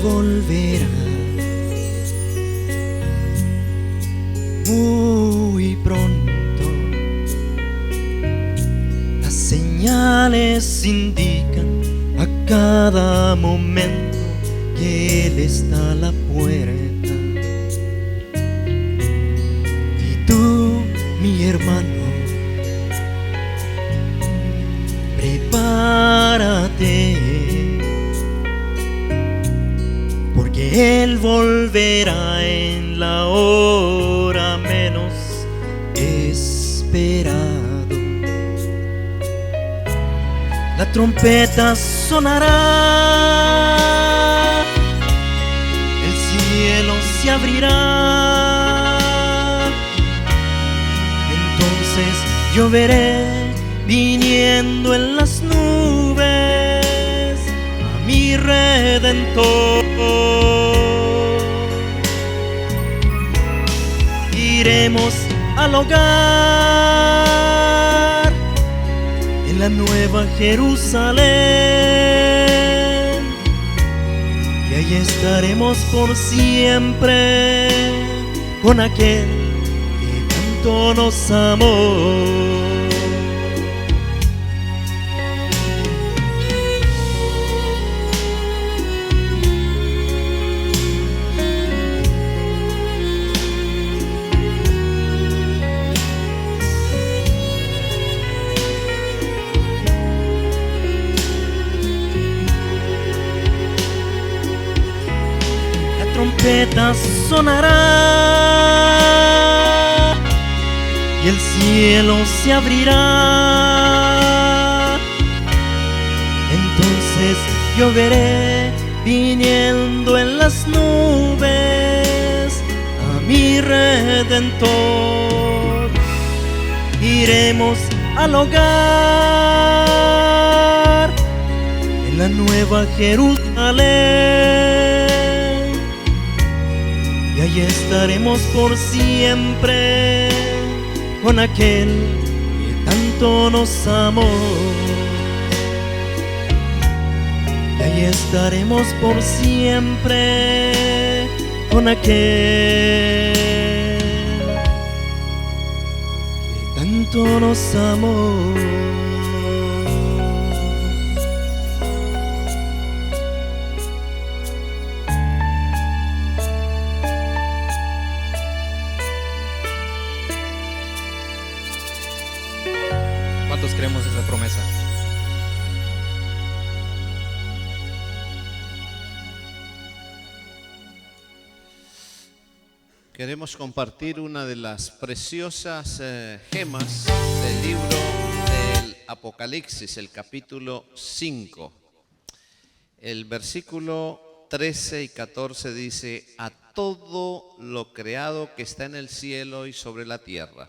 volverá muy pronto. Las señales indican a cada momento que Él está a la puerta. Y tú, mi hermano, prepárate, porque Él volverá en la hora menos esperado. La trompeta sonará, el cielo se abrirá, entonces yo veré viniendo en las nubes a mi Redentor. Iremos al hogar en la nueva Jerusalén, y ahí estaremos por siempre con aquel que tanto nos amó. La trompeta sonará y el cielo se abrirá, entonces yo veré viniendo en las nubes a mi Redentor. Iremos al hogar en la nueva Jerusalén, y ahí estaremos por siempre con aquel que tanto nos amó. Y ahí estaremos por siempre con aquel que tanto nos amó. ¿Cuántos creemos esa promesa? Queremos compartir una de las preciosas gemas del libro del Apocalipsis, el capítulo 5. El versículo 13 y 14 dice: a todo lo creado que está en el cielo y sobre la tierra,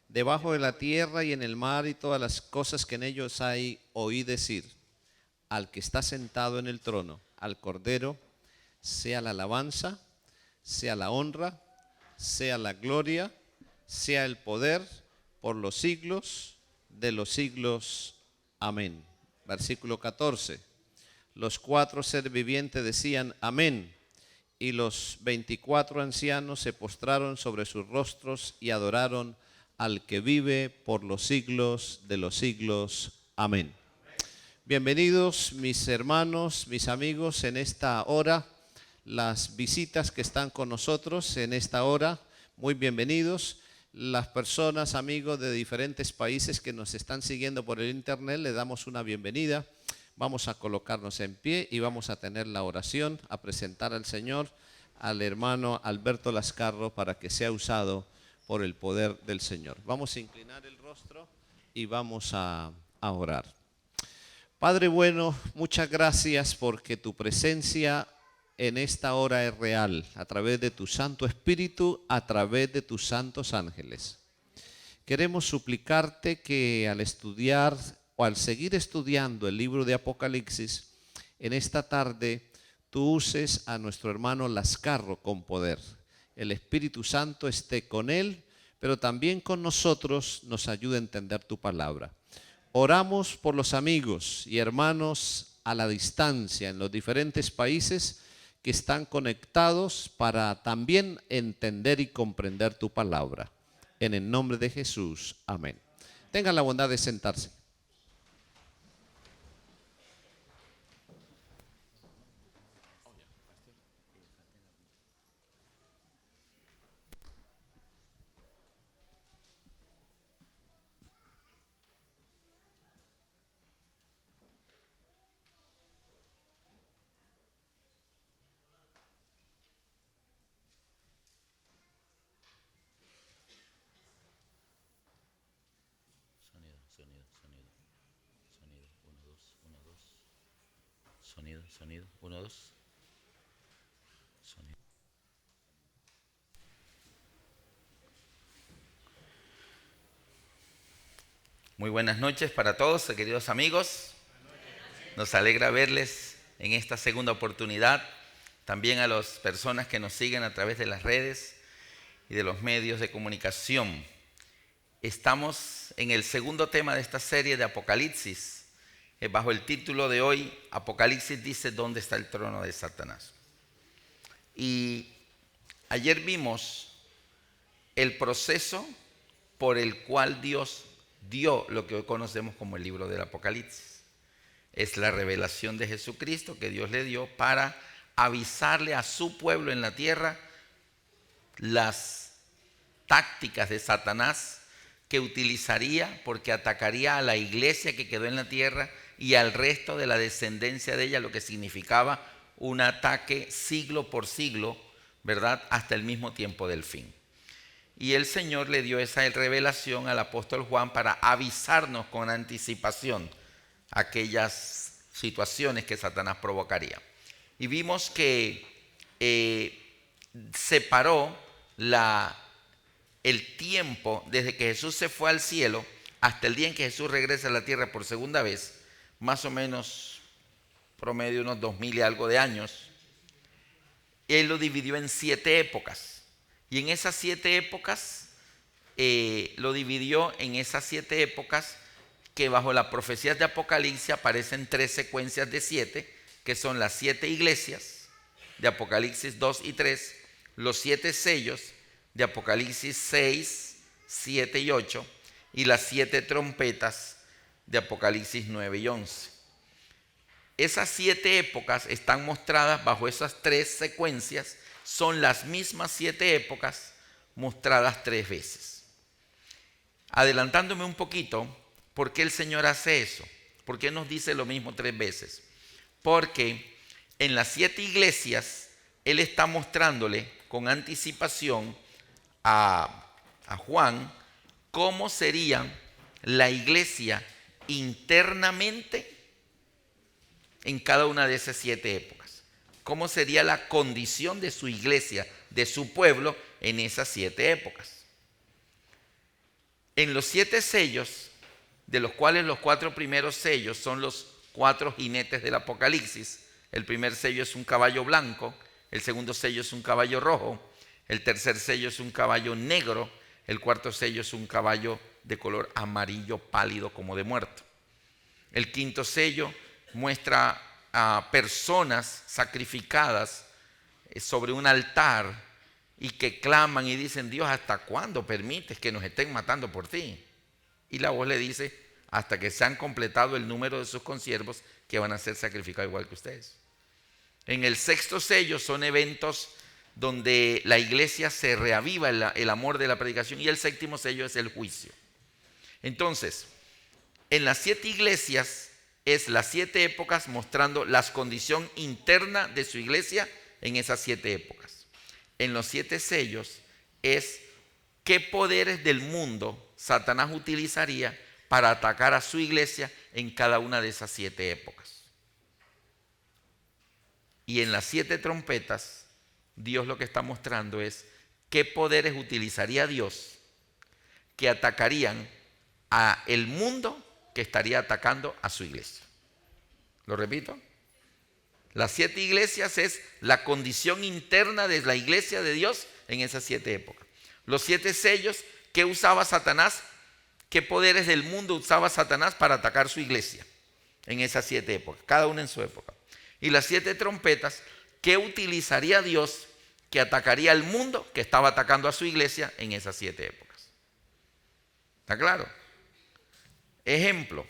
debajo de la tierra y en el mar y todas las cosas que en ellos hay, oí decir: al que está sentado en el trono, al Cordero, sea la alabanza, sea la honra, sea la gloria, sea el poder, por los siglos de los siglos. Amén. Versículo 14. Los 4 seres vivientes decían: amén. Y los 24 ancianos se postraron sobre sus rostros y adoraron al que vive por los siglos de los siglos. Amén. Bienvenidos mis hermanos, mis amigos, en esta hora. Las visitas que están con nosotros en esta hora, muy bienvenidos. Las personas, amigos de diferentes países que nos están siguiendo por el internet, le damos una bienvenida. Vamos a colocarnos en pie y vamos a tener la oración, a presentar al Señor, al hermano Alberto Lascarro, para que sea usado por el poder del Señor. Vamos a inclinar el rostro y vamos a orar. Padre bueno, muchas gracias porque tu presencia en esta hora es real, a través de tu Santo Espíritu, a través de tus santos ángeles. Queremos suplicarte que al estudiar o al seguir estudiando el libro de Apocalipsis, en esta tarde tú uses a nuestro hermano Lascarro con poder. El Espíritu Santo esté con él, pero también con nosotros, nos ayude a entender tu palabra. Oramos por los amigos y hermanos a la distancia en los diferentes países que están conectados para también entender y comprender tu palabra. En el nombre de Jesús, amén. Tengan la bondad de sentarse. Sonido, 1, 2. Sonido. Muy buenas noches para todos, queridos amigos. Nos alegra verles en esta segunda oportunidad. También a las personas que nos siguen a través de las redes y de los medios de comunicación. Estamos en el segundo tema de esta serie de Apocalipsis. Bajo el título de hoy, Apocalipsis dice: ¿dónde está el trono de Satanás? Y ayer vimos el proceso por el cual Dios dio lo que hoy conocemos como el libro del Apocalipsis. Es la revelación de Jesucristo que Dios le dio para avisarle a su pueblo en la tierra las tácticas de Satanás que utilizaría, porque atacaría a la iglesia que quedó en la tierra y al resto de la descendencia de ella, lo que significaba un ataque siglo por siglo, ¿verdad? Hasta el mismo tiempo del fin. Y el Señor le dio esa revelación al apóstol Juan para avisarnos con anticipación aquellas situaciones que Satanás provocaría. Y vimos que separó el tiempo desde que Jesús se fue al cielo hasta el día en que Jesús regresa a la tierra por segunda vez, más o menos promedio unos 2000 y algo de años. Él lo dividió en 7 épocas. Y en esas 7 épocas, lo dividió en esas 7 épocas que bajo las profecías de Apocalipsis aparecen 3 secuencias de 7, que son las 7 iglesias de Apocalipsis 2 y 3, los 7 sellos de Apocalipsis 6, 7 y 8, y las 7 trompetas de Apocalipsis 9 y 11. Esas 7 épocas están mostradas bajo esas 3 secuencias, son las mismas 7 épocas mostradas 3 veces. Adelantándome un poquito, ¿por qué el Señor hace eso? ¿Por qué nos dice lo mismo 3 veces? Porque en las 7 iglesias Él está mostrándole con anticipación a Juan cómo sería la iglesia internamente en cada una de esas 7 épocas. Cómo sería la condición de su iglesia, de su pueblo en esas 7 épocas. En los 7 sellos, de los cuales los 4 primeros sellos son los 4 jinetes del Apocalipsis. El primer sello es un caballo blanco, el segundo sello es un caballo rojo, el tercer sello es un caballo negro, el cuarto sello es un caballo de color amarillo pálido como de muerto. El quinto sello muestra a personas sacrificadas sobre un altar y que claman y dicen: Dios, ¿hasta cuándo permites que nos estén matando por ti? Y la voz le dice: hasta que se han completado el número de sus consiervos que van a ser sacrificados igual que ustedes. En el sexto sello son eventos donde la iglesia se reaviva el amor de la predicación, y el séptimo sello es el juicio. Entonces, en las 7 iglesias es las 7 épocas mostrando la condición interna de su iglesia en esas 7 épocas. En los 7 sellos es qué poderes del mundo Satanás utilizaría para atacar a su iglesia en cada una de esas 7 épocas. Y en las 7 trompetas, Dios lo que está mostrando es qué poderes utilizaría Dios que atacarían a el mundo que estaría atacando a su iglesia. ¿Lo repito? Las 7 iglesias es la condición interna de la iglesia de Dios en esas 7 épocas. Los 7 sellos, ¿qué usaba Satanás? ¿Qué poderes del mundo usaba Satanás para atacar su iglesia en esas 7 épocas? Cada una en su época. Y las 7 trompetas, ¿qué utilizaría Dios que atacaría al mundo que estaba atacando a su iglesia en esas 7 épocas? ¿Está claro? Ejemplo,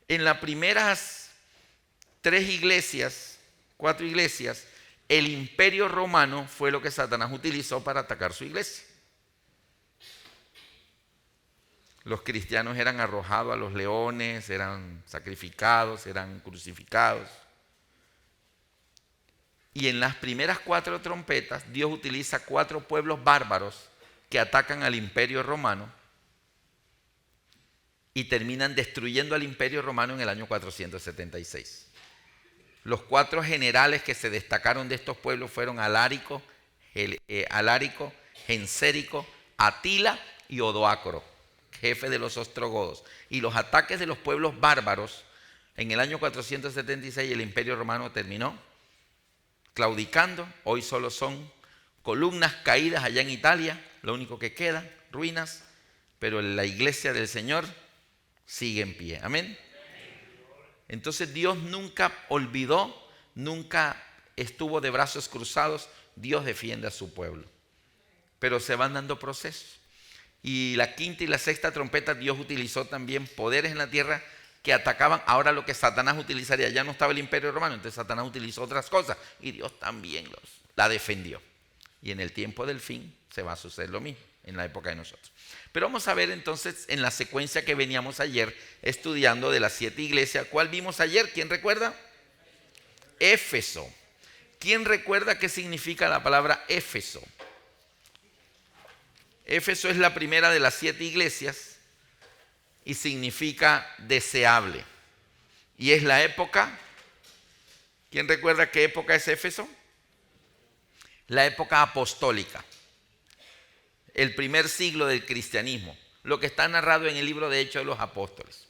en las primeras 3 iglesias, 4 iglesias, el imperio romano fue lo que Satanás utilizó para atacar su iglesia. Los cristianos eran arrojados a los leones, eran sacrificados, eran crucificados. Y en las primeras 4 trompetas, Dios utiliza 4 pueblos bárbaros que atacan al imperio romano y terminan destruyendo al imperio romano en el año 476. Los 4 generales que se destacaron de estos pueblos fueron Alárico, Gensérico, Atila y Odoacro, jefe de los ostrogodos. Y los ataques de los pueblos bárbaros, en el año 476 el imperio romano terminó claudicando. Hoy solo son columnas caídas allá en Italia, lo único que queda, ruinas, pero la iglesia del Señor sigue en pie. Amén. Entonces Dios nunca olvidó, nunca estuvo de brazos cruzados. Dios defiende a su pueblo, pero se van dando procesos. Y la 5ª y la 6ª trompeta, Dios utilizó también poderes en la tierra que atacaban. Ahora lo que Satanás utilizaría, ya no estaba el imperio romano, entonces Satanás utilizó otras cosas y Dios también la defendió. Y en el tiempo del fin se va a suceder lo mismo, en la época de nosotros. Pero vamos a ver entonces en la secuencia que veníamos ayer estudiando de las 7 iglesias. ¿Cuál vimos ayer? ¿Quién recuerda? Éfeso. ¿Quién recuerda qué significa la palabra Éfeso? Éfeso es la primera de las 7 iglesias y significa deseable. Y es la época. ¿Quién recuerda qué época es Éfeso? La época apostólica. El primer siglo del cristianismo. Lo que está narrado en el libro de Hechos de los Apóstoles.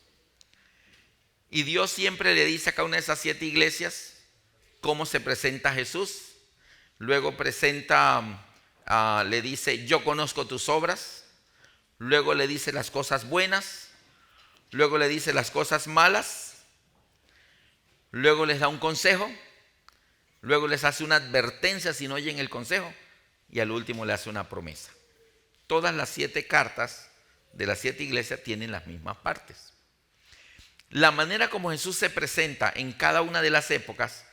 Y Dios siempre le dice a cada una de esas 7 iglesias cómo se presenta Jesús. Luego le dice, yo conozco tus obras. Luego le dice las cosas buenas. Luego le dice las cosas malas. Luego les da un consejo. Luego les hace una advertencia si no oyen el consejo. Y al último le hace una promesa. Todas las 7 cartas de las 7 iglesias tienen las mismas partes. La manera como Jesús se presenta en cada una de las épocas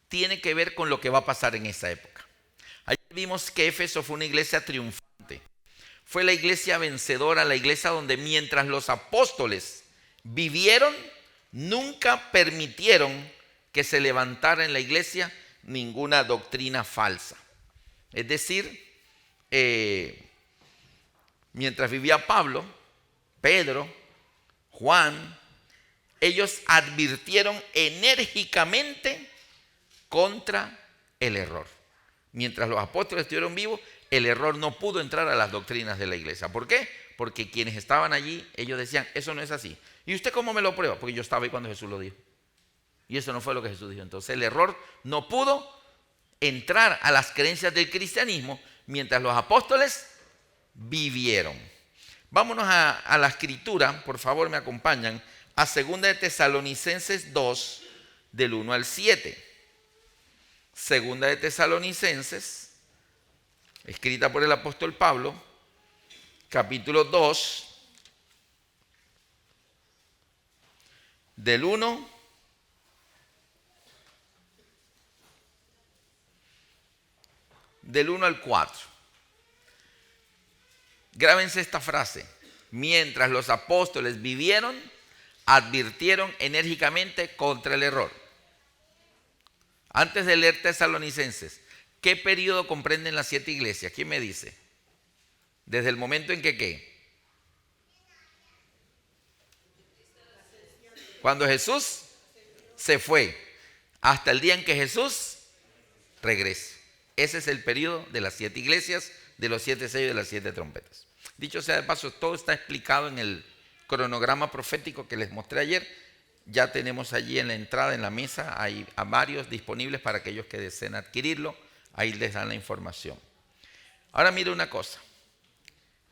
tiene que ver con lo que va a pasar en esa época. Ayer vimos que Éfeso fue una iglesia triunfante. Fue la iglesia vencedora, la iglesia donde mientras los apóstoles vivieron, nunca permitieron que se levantara en la iglesia ninguna doctrina falsa. Es decir, mientras vivía Pablo, Pedro, Juan, ellos advirtieron enérgicamente contra el error. Mientras los apóstoles estuvieron vivos, el error no pudo entrar a las doctrinas de la iglesia. ¿Por qué? Porque quienes estaban allí, ellos decían, eso no es así. ¿Y usted cómo me lo prueba? Porque yo estaba ahí cuando Jesús lo dijo. Y eso no fue lo que Jesús dijo. Entonces el error no pudo entrar a las creencias del cristianismo mientras los apóstoles vivieron. Vámonos a la escritura, por favor me acompañan, a 2 de Tesalonicenses 2, del 1 al 7. 2 de Tesalonicenses, escrita por el apóstol Pablo, capítulo 2, del 1 al 4. Grábense esta frase. Mientras los apóstoles vivieron, advirtieron enérgicamente contra el error. Antes de leer Tesalonicenses, ¿qué periodo comprenden las 7 iglesias? ¿Quién me dice? Desde el momento en que ¿qué? Cuando Jesús se fue, hasta el día en que Jesús regrese. Ese es el periodo de las 7 iglesias, de los 7 sellos y de las 7 trompetas. Dicho sea de paso, todo está explicado en el cronograma profético que les mostré ayer. Ya tenemos allí en la entrada, en la mesa, hay a varios disponibles para aquellos que deseen adquirirlo. Ahí les dan la información. Ahora mire una cosa.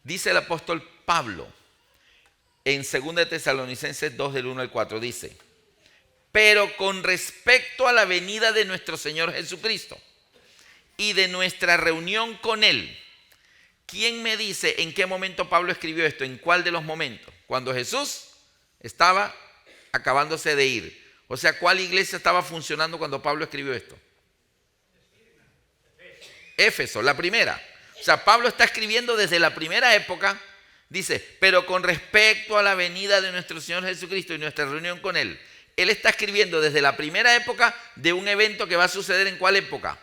Dice el apóstol Pablo en 2 de Tesalonicenses 2 del 1 al 4, dice, pero con respecto a la venida de nuestro Señor Jesucristo y de nuestra reunión con Él. ¿Quién me dice en qué momento Pablo escribió esto? ¿En cuál de los momentos? Cuando Jesús estaba acabándose de ir. O sea, ¿cuál iglesia estaba funcionando cuando Pablo escribió esto? Éfeso, la primera. O sea, Pablo está escribiendo desde la primera época. Dice, pero con respecto a la venida de nuestro Señor Jesucristo y nuestra reunión con Él. Él está escribiendo desde la primera época de un evento que va a suceder ¿en cuál época?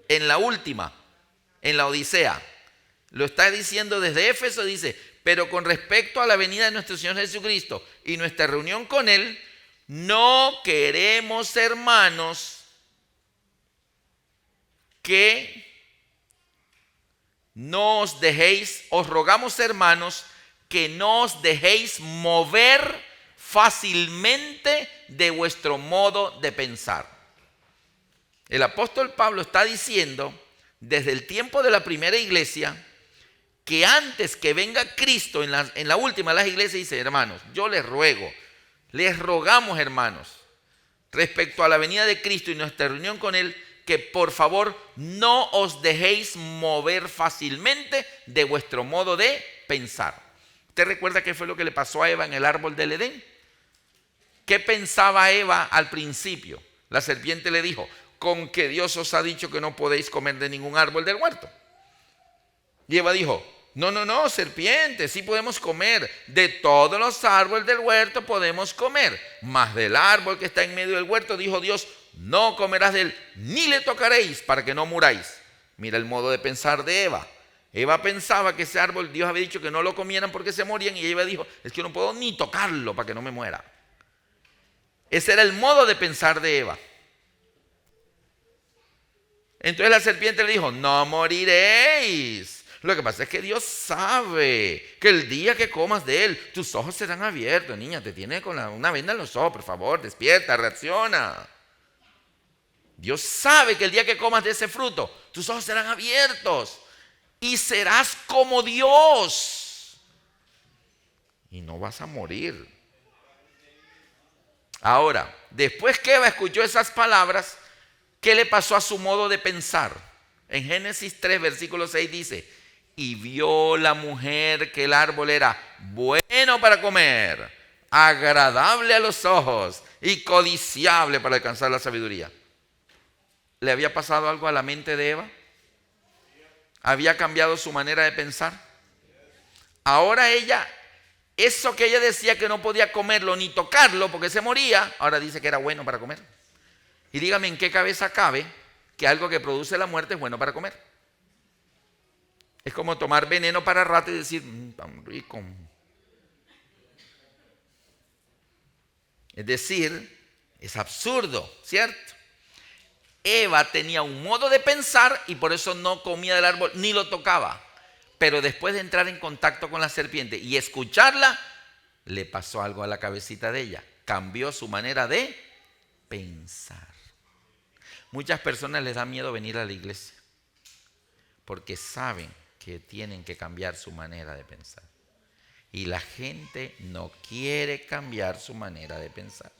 En la última, en la Odisea. Lo está diciendo desde Éfeso, dice, pero con respecto a la venida de nuestro Señor Jesucristo y nuestra reunión con Él, no queremos, hermanos, que no os dejéis, os rogamos, hermanos, que no os dejéis mover fácilmente de vuestro modo de pensar. El apóstol Pablo está diciendo, desde el tiempo de la primera iglesia, que antes que venga Cristo, en la última de las iglesias, dice, hermanos, yo les ruego, les rogamos, hermanos, respecto a la venida de Cristo y nuestra reunión con Él, que por favor no os dejéis mover fácilmente de vuestro modo de pensar. ¿Usted recuerda qué fue lo que le pasó a Eva en el árbol del Edén? ¿Qué pensaba Eva al principio? La serpiente le dijo, con que Dios os ha dicho que no podéis comer de ningún árbol del huerto. Y Eva dijo, no, serpiente, sí podemos comer. De todos los árboles del huerto podemos comer. Mas del árbol que está en medio del huerto, dijo Dios, no comerás de él, ni le tocaréis para que no muráis. Mira el modo de pensar de Eva. Eva pensaba que ese árbol, Dios había dicho que no lo comieran porque se morían. Y Eva dijo, es que no puedo ni tocarlo para que no me muera. Ese era el modo de pensar de Eva. Entonces la serpiente le dijo, no moriréis. Lo que pasa es que Dios sabe que el día que comas de él, tus ojos serán abiertos. Niña, te tiene con una venda en los ojos, por favor, despierta, reacciona. Dios sabe que el día que comas de ese fruto, tus ojos serán abiertos y serás como Dios. Y no vas a morir. Ahora, después que Eva escuchó esas palabras, ¿qué le pasó a su modo de pensar? En Génesis 3, versículo 6 dice, y vio la mujer que el árbol era bueno para comer, agradable a los ojos y codiciable para alcanzar la sabiduría. ¿Le había pasado algo a la mente de Eva? ¿Había cambiado su manera de pensar? Ahora ella, eso que ella decía que no podía comerlo ni tocarlo porque se moría, ahora dice que era bueno para comer. Y dígame en qué cabeza cabe que algo que produce la muerte es bueno para comer. Es como tomar veneno para rato y decir, tan rico. Es decir, es absurdo, ¿cierto? Eva tenía un modo de pensar y por eso no comía del árbol ni lo tocaba. Pero después de entrar en contacto con la serpiente y escucharla, le pasó algo a la cabecita de ella. Cambió su manera de pensar. Muchas personas les da miedo venir a la iglesia porque saben que tienen que cambiar su manera de pensar. Y la gente no quiere cambiar su manera de pensar.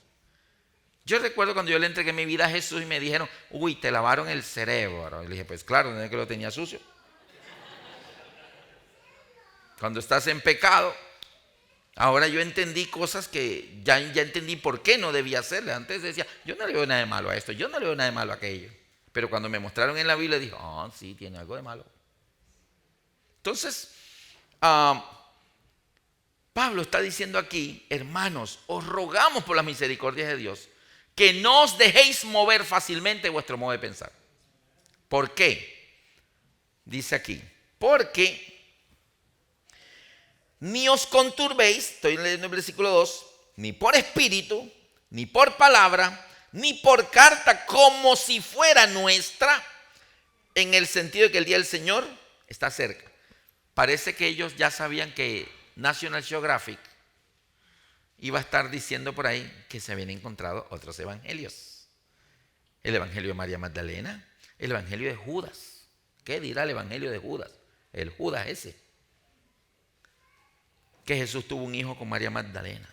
Yo recuerdo cuando yo le entregué mi vida a Jesús y me dijeron, uy, te lavaron el cerebro. Y le dije, pues claro, no es que lo tenía sucio. Cuando estás en pecado, ahora yo entendí cosas que ya entendí por qué no debía hacerle. Antes decía, yo no le veo nada de malo a esto, yo no le veo nada de malo a aquello. Pero cuando me mostraron en la Biblia, dije, sí, tiene algo de malo. Entonces, Pablo está diciendo aquí, hermanos, os rogamos por las misericordias de Dios, que no os dejéis mover fácilmente vuestro modo de pensar. ¿Por qué? Dice aquí, porque ni os conturbéis, estoy leyendo el versículo 2, ni por espíritu, ni por palabra, ni por carta, como si fuera nuestra, en el sentido de que el día del Señor está cerca. Parece que ellos ya sabían que National Geographic iba a estar diciendo por ahí que se habían encontrado otros evangelios. El evangelio de María Magdalena, el evangelio de Judas. ¿Qué dirá el evangelio de Judas? El Judas ese. Que Jesús tuvo un hijo con María Magdalena.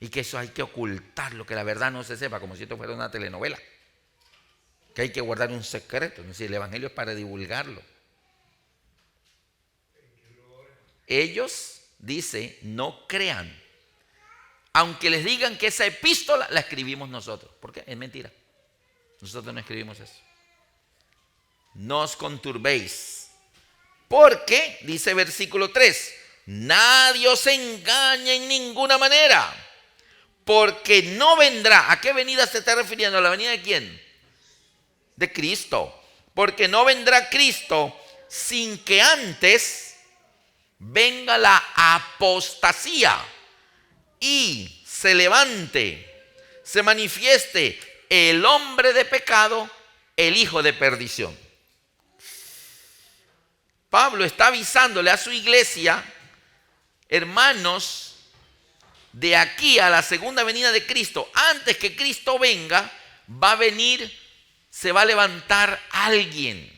Y que eso hay que ocultarlo, que la verdad no se sepa, como si esto fuera una telenovela. Que hay que guardar un secreto. Es decir, el evangelio es para divulgarlo. Ellos, dice, no crean. Aunque les digan que esa epístola la escribimos nosotros. ¿Por qué? Es mentira. Nosotros no escribimos eso. No os conturbéis. Porque, dice versículo 3, nadie os engaña en ninguna manera. Porque no vendrá. ¿A qué venida se está refiriendo? ¿A la venida de quién? De Cristo. Porque no vendrá Cristo sin que antes venga la apostasía y se levante, se manifieste el hombre de pecado, el hijo de perdición. Pablo está avisándole a su iglesia, hermanos, de aquí a la segunda venida de Cristo, antes que Cristo venga, va a venir, se va a levantar alguien.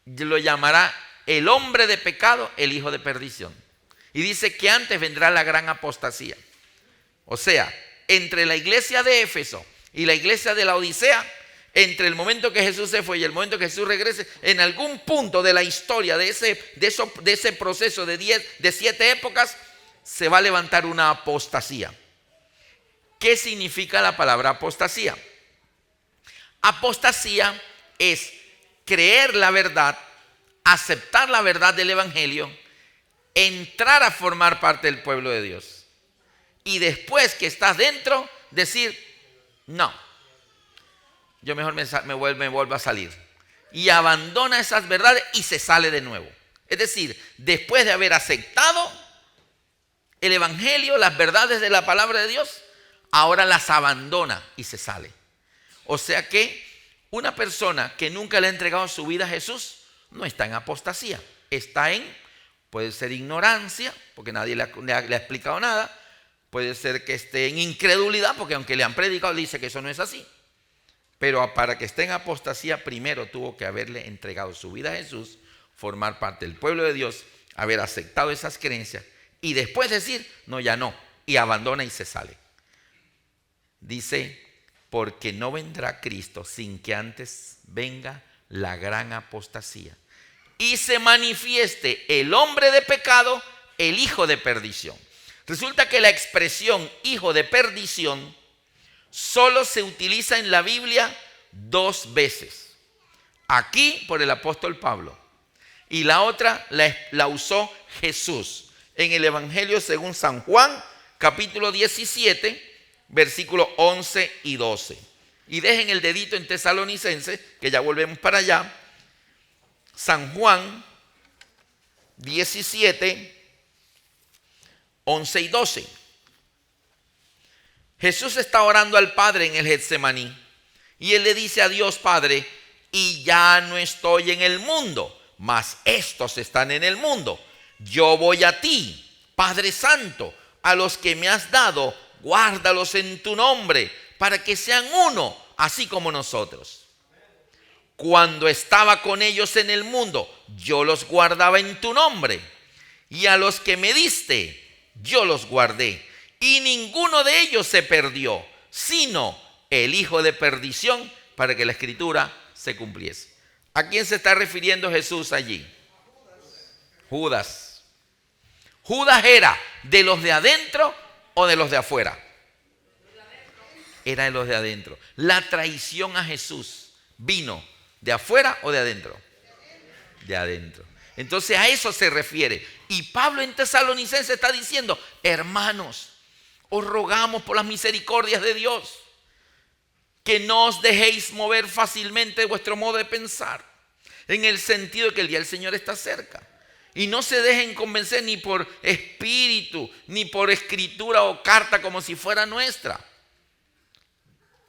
Lo llamará el hombre de pecado, el hijo de perdición. Y dice que antes vendrá la gran apostasía. O sea, entre la iglesia de Éfeso y la iglesia de la Odisea, entre el momento que Jesús se fue y el momento que Jesús regrese, en algún punto de la historia de ese proceso de 7 épocas, se va a levantar una apostasía. ¿Qué significa la palabra apostasía? Apostasía es creer la verdad, aceptar la verdad del evangelio, entrar a formar parte del pueblo de Dios. Y después que estás dentro, decir, no, yo mejor me vuelvo a salir. Y abandona esas verdades y se sale de nuevo. Es decir, después de haber aceptado el evangelio, las verdades de la palabra de Dios, ahora las abandona y se sale. O sea que una persona que nunca le ha entregado su vida a Jesús no está en apostasía, está puede ser ignorancia, porque nadie le ha explicado nada, puede ser que esté en incredulidad, porque aunque le han predicado, dice que eso no es así. Pero para que esté en apostasía, primero tuvo que haberle entregado su vida a Jesús, formar parte del pueblo de Dios, haber aceptado esas creencias, y después decir, no, ya no, y abandona y se sale. Dice, porque no vendrá Cristo sin que antes venga la gran apostasía y se manifieste el hombre de pecado, el hijo de perdición. Resulta que la expresión hijo de perdición solo se utiliza en la Biblia 2 veces. Aquí por el apóstol Pablo y la otra la usó Jesús en el Evangelio según San Juan, capítulo 17, versículos 11 y 12. Y dejen el dedito en Tesalonicenses, que ya volvemos para allá. San Juan 17, 11 y 12. Jesús está orando al Padre en el Getsemaní y él le dice a Dios Padre, y ya no estoy en el mundo, mas estos están en el mundo. Yo voy a ti, Padre Santo, a los que me has dado, guárdalos en tu nombre, para que sean uno, así como nosotros. Cuando estaba con ellos en el mundo, yo los guardaba en tu nombre, y a los que me diste, yo los guardé, y ninguno de ellos se perdió, sino el hijo de perdición, para que la escritura se cumpliese. ¿A quién se está refiriendo Jesús allí? Judas. Judas era de los de adentro o de los de afuera. Era de los de adentro. La traición a Jesús vino de afuera o de adentro. De adentro. Entonces a eso se refiere. Y Pablo en Tesalonicenses está diciendo, hermanos, os rogamos por las misericordias de Dios que no os dejéis mover fácilmente de vuestro modo de pensar, en el sentido de que el día del Señor está cerca. Y no se dejen convencer ni por espíritu, ni por escritura o carta como si fuera nuestra.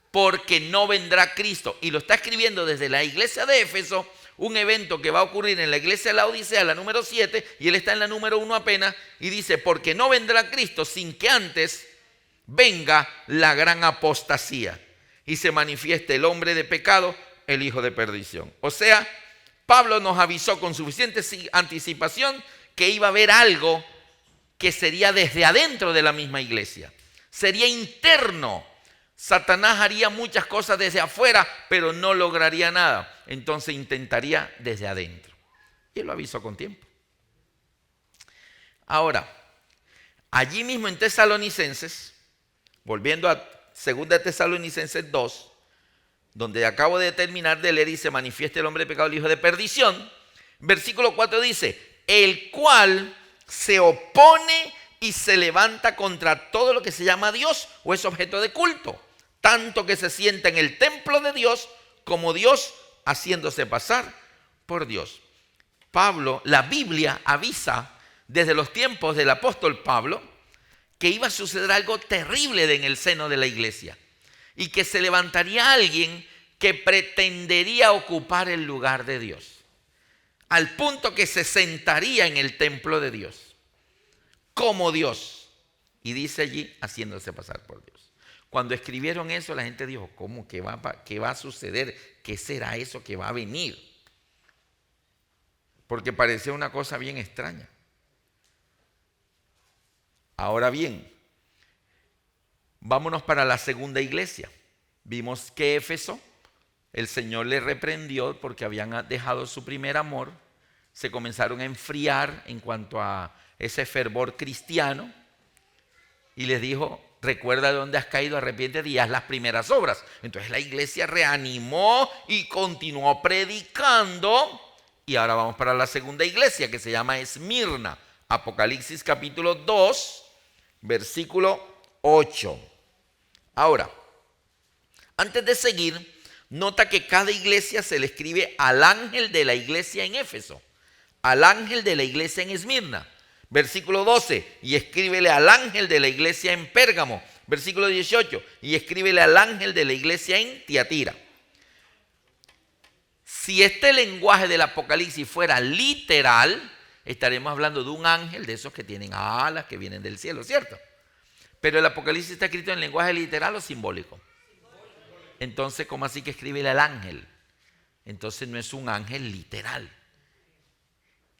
Porque no vendrá Cristo. Y lo está escribiendo desde la iglesia de Éfeso, un evento que va a ocurrir en la iglesia de la Odisea, la número 7, y él está en la número 1 apenas, y dice, porque no vendrá Cristo sin que antes venga la gran apostasía y se manifieste el hombre de pecado, el hijo de perdición. O sea, Pablo nos avisó con suficiente anticipación que iba a haber algo que sería desde adentro de la misma iglesia. Sería interno. Satanás haría muchas cosas desde afuera, pero no lograría nada. Entonces intentaría desde adentro. Y él lo avisó con tiempo. Ahora, allí mismo en Tesalonicenses, volviendo a 2 Tesalonicenses 2, donde acabo de terminar de leer y se manifiesta el hombre de pecado, el hijo de perdición, versículo 4 dice, el cual se opone y se levanta contra todo lo que se llama Dios o es objeto de culto, tanto que se sienta en el templo de Dios como Dios haciéndose pasar por Dios. Pablo, la Biblia avisa desde los tiempos del apóstol Pablo que iba a suceder algo terrible en el seno de la iglesia y que se levantaría alguien que pretendería ocupar el lugar de Dios, al punto que se sentaría en el templo de Dios como Dios, y dice allí haciéndose pasar por Dios. Cuando escribieron eso, la gente dijo, ¿cómo? ¿Qué va a suceder? ¿Qué será eso que va a venir? Porque parecía una cosa bien extraña. Ahora bien, vámonos para la segunda iglesia. Vimos que Éfeso, el Señor le reprendió porque habían dejado su primer amor, se comenzaron a enfriar en cuanto a ese fervor cristiano y les dijo, recuerda de dónde has caído, arrepiéntete y haz las primeras obras. Entonces la iglesia reanimó y continuó predicando. Y ahora vamos para la segunda iglesia que se llama Esmirna. Apocalipsis capítulo 2, versículo 8. Ahora, antes de seguir, nota que cada iglesia se le escribe al ángel de la iglesia en Éfeso, al ángel de la iglesia en Esmirna. Versículo 12, y escríbele al ángel de la iglesia en Pérgamo. Versículo 18, y escríbele al ángel de la iglesia en Tiatira. Si este lenguaje del Apocalipsis fuera literal, estaremos hablando de un ángel de esos que tienen alas, que vienen del cielo, ¿cierto? Pero el Apocalipsis está escrito en lenguaje literal o simbólico. Entonces, ¿cómo así que escríbele al ángel? Entonces no es un ángel literal.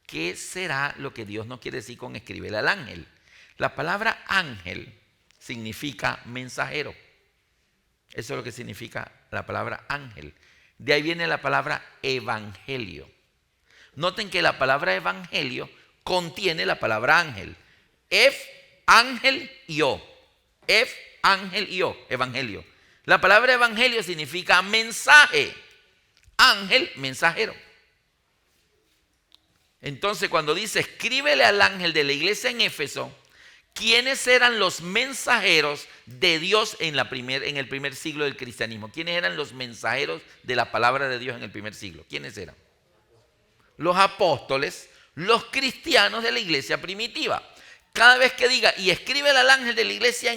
¿Qué será lo que Dios nos quiere decir con escribirle al ángel? La palabra ángel significa mensajero. Eso es lo que significa la palabra ángel. De ahí viene la palabra evangelio. Noten que la palabra evangelio contiene la palabra ángel. Ángel y o. Ángel y o. Evangelio. La palabra evangelio significa mensaje. Ángel, mensajero. Entonces, cuando dice escríbele al ángel de la iglesia en Éfeso, ¿quiénes eran los mensajeros de Dios en el primer siglo del cristianismo? ¿Quiénes eran los mensajeros de la palabra de Dios en el primer siglo? ¿Quiénes eran? Los apóstoles, los cristianos de la iglesia primitiva. Cada vez que diga, y escríbele al ángel de la iglesia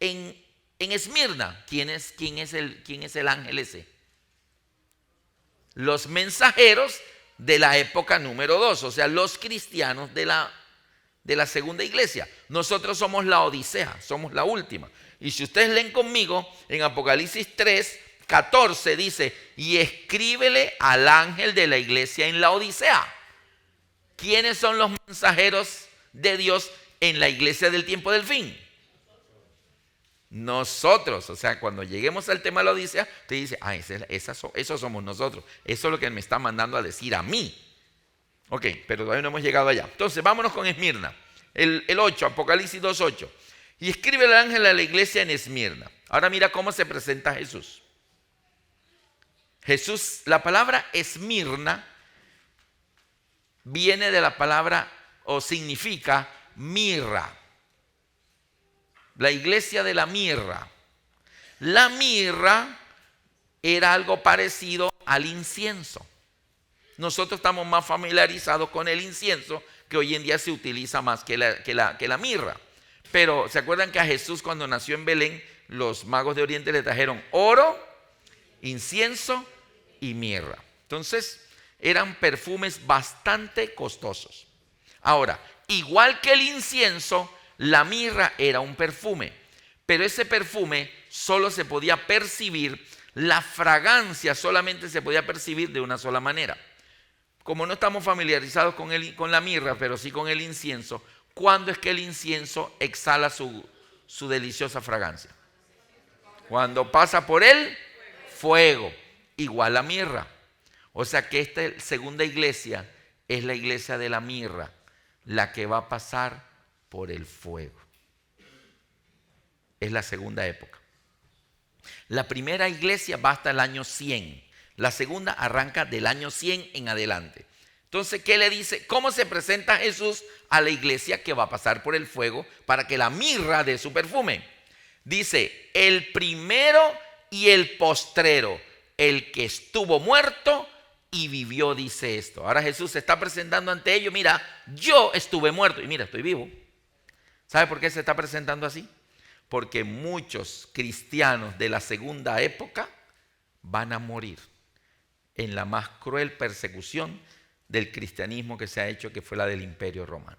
en Esmirna, ¿quién es el ángel ese? Los mensajeros de la época número 2, o sea, los cristianos de la segunda iglesia. Nosotros somos la Odisea, somos la última. Y si ustedes leen conmigo, en Apocalipsis 3, 14 dice, y escríbele al ángel de la iglesia en la Odisea. ¿Quiénes son los mensajeros de Dios en la iglesia del tiempo del fin? Nosotros, o sea, cuando lleguemos al tema de la Odisea, te dice, esos somos nosotros. Eso es lo que me está mandando a decir a mí. Ok, pero todavía no hemos llegado allá. Entonces, vámonos con Esmirna. El 8, Apocalipsis 2:8. Y escribe el ángel a la iglesia en Esmirna. Ahora mira cómo se presenta Jesús. Jesús, la palabra Esmirna viene de la palabra o significa mirra. La iglesia de la mirra. La mirra era algo parecido al incienso. Nosotros estamos más familiarizados con el incienso, que hoy en día se utiliza más que la mirra. Pero ¿se acuerdan que a Jesús cuando nació en Belén, los magos de Oriente le trajeron oro, incienso y mirra? Entonces eran perfumes bastante costosos. Ahora, igual que el incienso, la mirra era un perfume, pero ese perfume solo se podía percibir, la fragancia solamente se podía percibir de una sola manera. Como no estamos familiarizados con la mirra, pero sí con el incienso, ¿cuándo es que el incienso exhala su deliciosa fragancia? Cuando pasa por el fuego, igual la mirra. O sea que esta segunda iglesia es la iglesia de la mirra, la que va a pasar por el fuego. Es la segunda época. La primera iglesia va hasta el año 100. La segunda arranca del año 100 en adelante. Entonces, ¿qué le dice? ¿Cómo se presenta Jesús a la iglesia que va a pasar por el fuego para que la mirra dé su perfume? Dice, el primero y el postrero, el que estuvo muerto y vivió, dice esto. Ahora Jesús se está presentando ante ellos, mira, yo estuve muerto y mira, estoy vivo. ¿Sabe por qué se está presentando así? Porque muchos cristianos de la segunda época van a morir en la más cruel persecución del cristianismo que se ha hecho, que fue la del Imperio Romano.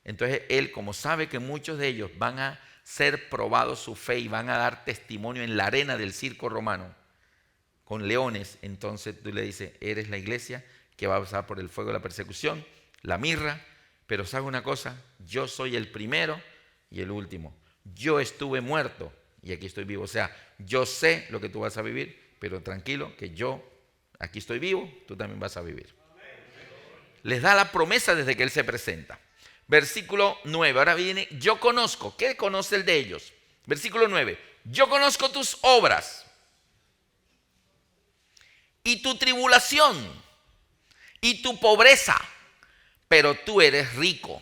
Entonces él, como sabe que muchos de ellos van a ser probados su fe y van a dar testimonio en la arena del circo romano con leones, entonces tú le dices, eres la iglesia que va a pasar por el fuego de la persecución, la mirra, pero ¿sabes una cosa? Yo soy el primero y el último. Yo estuve muerto y aquí estoy vivo. O sea, yo sé lo que tú vas a vivir, pero tranquilo que yo aquí estoy vivo, tú también vas a vivir. Les da la promesa desde que él se presenta. Versículo 9, ahora viene, yo conozco. ¿Qué conoce el de ellos? Versículo 9, yo conozco tus obras y tu tribulación y tu pobreza, pero tú eres rico.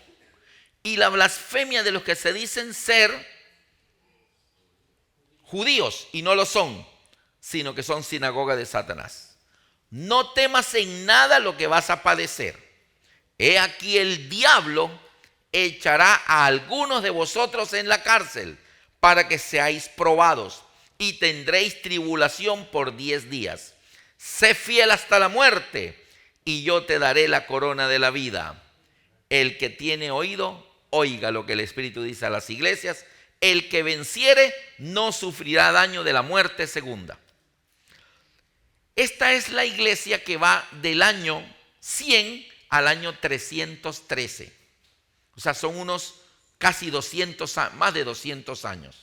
Y la blasfemia de los que se dicen ser judíos y no lo son, sino que son sinagoga de Satanás. No temas en nada lo que vas a padecer. He aquí el diablo echará a algunos de vosotros en la cárcel para que seáis probados y tendréis tribulación por 10 días. Sé fiel hasta la muerte y yo te daré la corona de la vida. El que tiene oído, oiga lo que el Espíritu dice a las iglesias. El que venciere no sufrirá daño de la muerte segunda. Esta es la iglesia que va del año 100 al año 313. O sea, son unos casi 200, más de 200 años.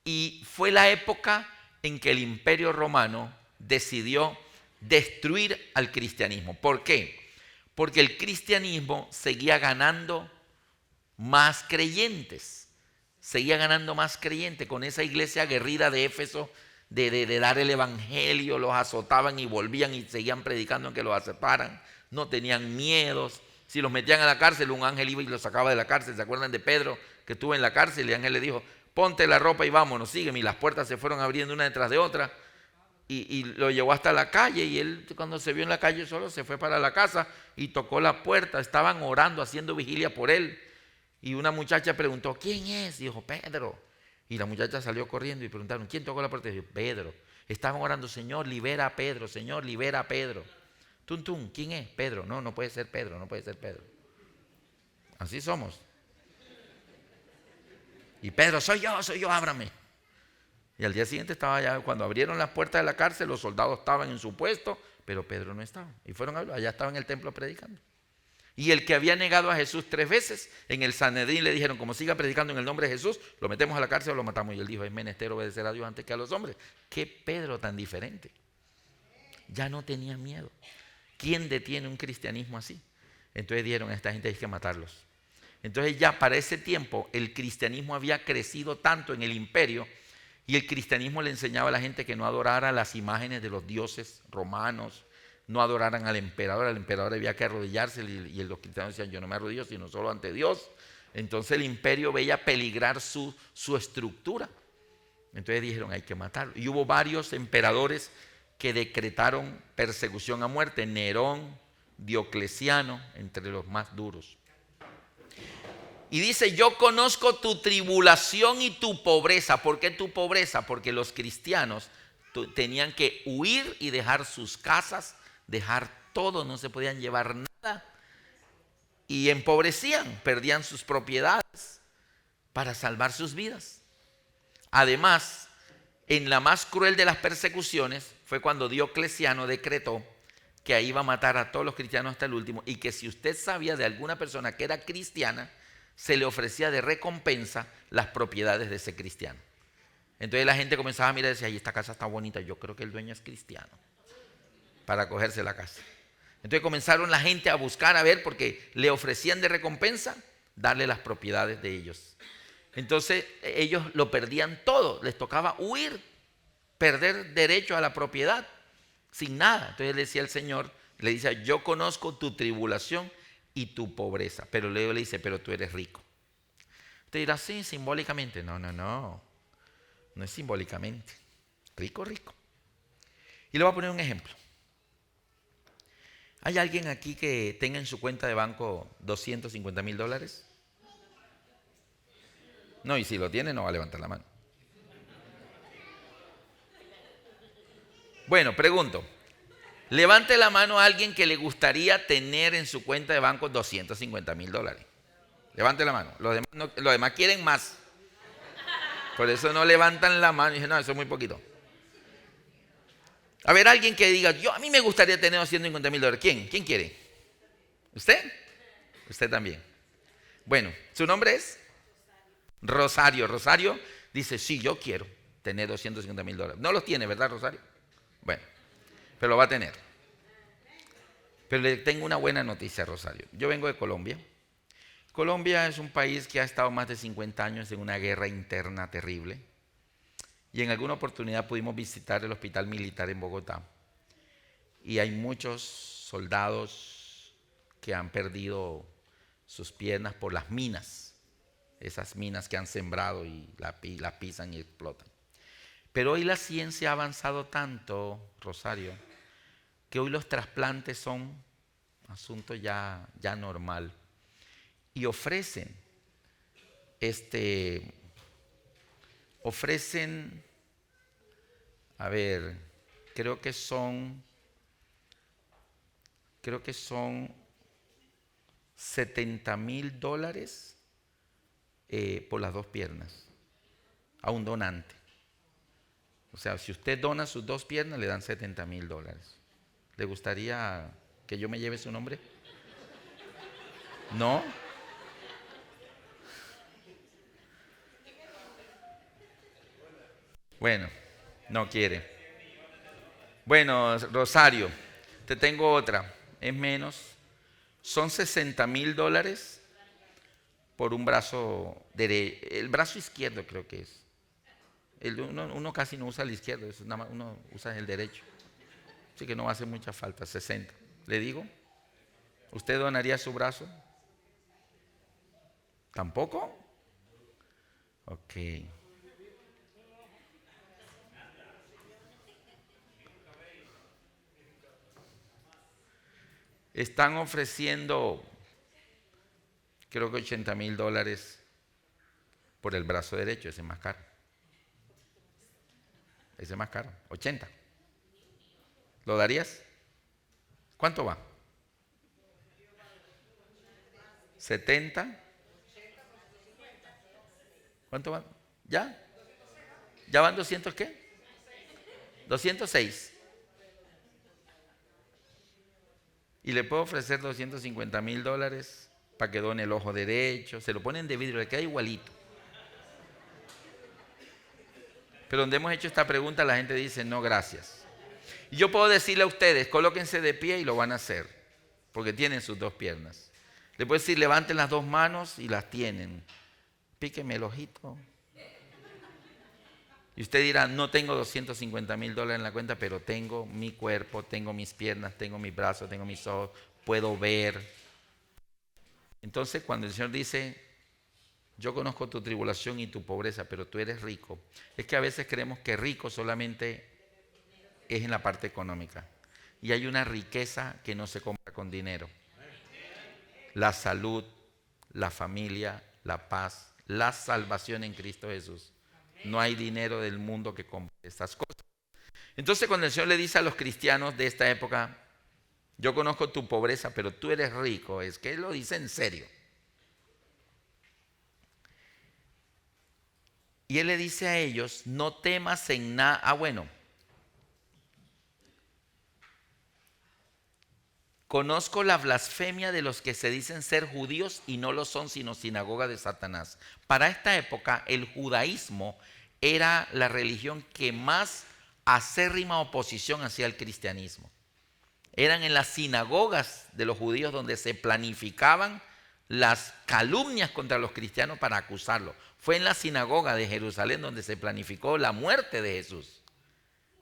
Y fue la época en que el Imperio Romano decidió destruir al cristianismo. ¿Por qué? Porque el cristianismo seguía ganando más creyentes. Seguía ganando más creyentes con esa iglesia aguerrida de Éfeso, de dar el evangelio. Los azotaban y volvían y seguían predicando en que los aceptaran. No tenían miedos. Si los metían a la cárcel, un ángel iba y los sacaba de la cárcel. ¿Se acuerdan de Pedro que estuvo en la cárcel? Y el ángel le dijo, ponte la ropa y vámonos, sígueme. Y las puertas se fueron abriendo una detrás de otra. Y lo llevó hasta la calle. Y él, cuando se vio en la calle solo, se fue para la casa y tocó la puerta. Estaban orando, haciendo vigilia por él. Y una muchacha preguntó, ¿quién es? Dijo, Pedro. Y la muchacha salió corriendo y preguntaron, ¿quién tocó la puerta? Y dijo, Pedro. Estaban orando, Señor, libera a Pedro. Señor, libera a Pedro. Tum, tum, ¿quién es? Pedro. No, no puede ser Pedro, no puede ser Pedro. Así somos. Y Pedro, soy yo, ábrame. Y al día siguiente estaba allá, cuando abrieron las puertas de la cárcel, los soldados estaban en su puesto, pero Pedro no estaba. Y fueron allá estaba en el templo predicando. Y el que había negado a Jesús 3 veces, en el Sanedrín le dijeron, como siga predicando en el nombre de Jesús, lo metemos a la cárcel o lo matamos. Y él dijo, es menester obedecer a Dios antes que a los hombres. ¿Qué Pedro tan diferente? Ya no tenía miedo. ¿Quién detiene un cristianismo así? Entonces dijeron a esta gente hay que matarlos. Entonces ya para ese tiempo el cristianismo había crecido tanto en el imperio y el cristianismo le enseñaba a la gente que no adorara las imágenes de los dioses romanos, no adoraran al emperador había que arrodillarse y los cristianos decían yo no me arrodillo sino solo ante Dios. Entonces el imperio veía peligrar su estructura. Entonces dijeron hay que matarlo. Y hubo varios emperadores que decretaron persecución a muerte, Nerón, Diocleciano, entre los más duros. Y dice, yo conozco tu tribulación y tu pobreza. ¿Por qué tu pobreza? Porque los cristianos tenían que huir y dejar sus casas, dejar todo, no se podían llevar nada. Y empobrecían, perdían sus propiedades para salvar sus vidas. Además, en la más cruel de las persecuciones fue cuando Diocleciano decretó que ahí iba a matar a todos los cristianos hasta el último, y que si usted sabía de alguna persona que era cristiana, se le ofrecía de recompensa las propiedades de ese cristiano. Entonces la gente comenzaba a mirar y decía, ay, esta casa está bonita, yo creo que el dueño es cristiano, para cogerse la casa. Entonces comenzaron la gente a buscar, a ver, porque le ofrecían de recompensa darle las propiedades de ellos. Entonces ellos lo perdían todo, les tocaba huir, perder derecho a la propiedad, sin nada. Entonces le decía el Señor, le dice, yo conozco tu tribulación y tu pobreza. Pero luego le dice, pero tú eres rico. Usted dirá, sí, simbólicamente. No es simbólicamente. Rico. Y le voy a poner un ejemplo. ¿Hay alguien aquí que tenga en su cuenta de banco $250,000? No, y si lo tiene no va a levantar la mano. Bueno, pregunto. Levante la mano a alguien que le gustaría tener en su cuenta de banco $250,000. Levante la mano. Los demás quieren más. Por eso no levantan la mano y dicen, no, eso es muy poquito. A ver, alguien que diga, a mí me gustaría tener $250,000. ¿Quién? ¿Quién quiere? ¿Usted? Usted también. Bueno, ¿su nombre es? Rosario. Rosario dice, sí, yo quiero tener $250,000. No los tiene, ¿verdad, Rosario? Bueno, pero lo va a tener. Pero le tengo una buena noticia, Rosario. Yo vengo de Colombia. Colombia es un país que ha estado más de 50 años en una guerra interna terrible. Y en alguna oportunidad pudimos visitar el hospital militar en Bogotá. Y hay muchos soldados que han perdido sus piernas por las minas. Esas minas que han sembrado y la pisan y explotan. Pero hoy la ciencia ha avanzado tanto, Rosario, que hoy los trasplantes son asunto ya normal. Y ofrecen, a ver, creo que son $70,000 por las 2 piernas a un donante. O sea, si usted dona sus 2 piernas, le dan $70,000. ¿Le gustaría que yo me lleve su nombre? ¿No? Bueno, no quiere. Bueno, Rosario, te tengo otra. Es menos. Son $60,000 por un brazo derecho. El brazo izquierdo creo que es. Uno casi no usa el izquierdo, nada más uno usa el derecho. Así que no va a hacer mucha falta, 60. ¿Le digo? ¿Usted donaría su brazo? ¿Tampoco? Ok. Están ofreciendo, creo que $80,000 por el brazo derecho, ese es más caro. Ese es más caro, 80. ¿Lo darías? ¿Cuánto va? 70. ¿Cuánto van? ¿Ya? ¿Ya van 200 qué? 206. Y le puedo ofrecer $250,000 para que done el ojo derecho. Se lo ponen de vidrio, le queda igualito. Pero donde hemos hecho esta pregunta, la gente dice, no, gracias. Y yo puedo decirle a ustedes, colóquense de pie y lo van a hacer, porque tienen sus 2 piernas. Le puedo decir, levanten las 2 manos y las tienen. Píqueme el ojito. Y usted dirá, no tengo $250,000 en la cuenta, pero tengo mi cuerpo, tengo mis piernas, tengo mis brazos, tengo mis ojos, puedo ver. Entonces, cuando el Señor dice, yo conozco tu tribulación y tu pobreza, pero tú eres rico, es que a veces creemos que rico solamente es en la parte económica. Y hay una riqueza que no se compra con dinero. La salud, la familia, la paz, la salvación en Cristo Jesús. No hay dinero del mundo que compre estas cosas. Entonces, cuando el Señor le dice a los cristianos de esta época, yo conozco tu pobreza, pero tú eres rico, es que Él lo dice en serio. Y Él le dice a ellos, no temas en nada. Bueno. conozco la blasfemia de los que se dicen ser judíos y no lo son, sino sinagoga de Satanás. Para esta época, el judaísmo era la religión que más acérrima oposición hacía al cristianismo. Eran en las sinagogas de los judíos donde se planificaban las calumnias contra los cristianos para acusarlos. Fue en la sinagoga de Jerusalén donde se planificó la muerte de Jesús.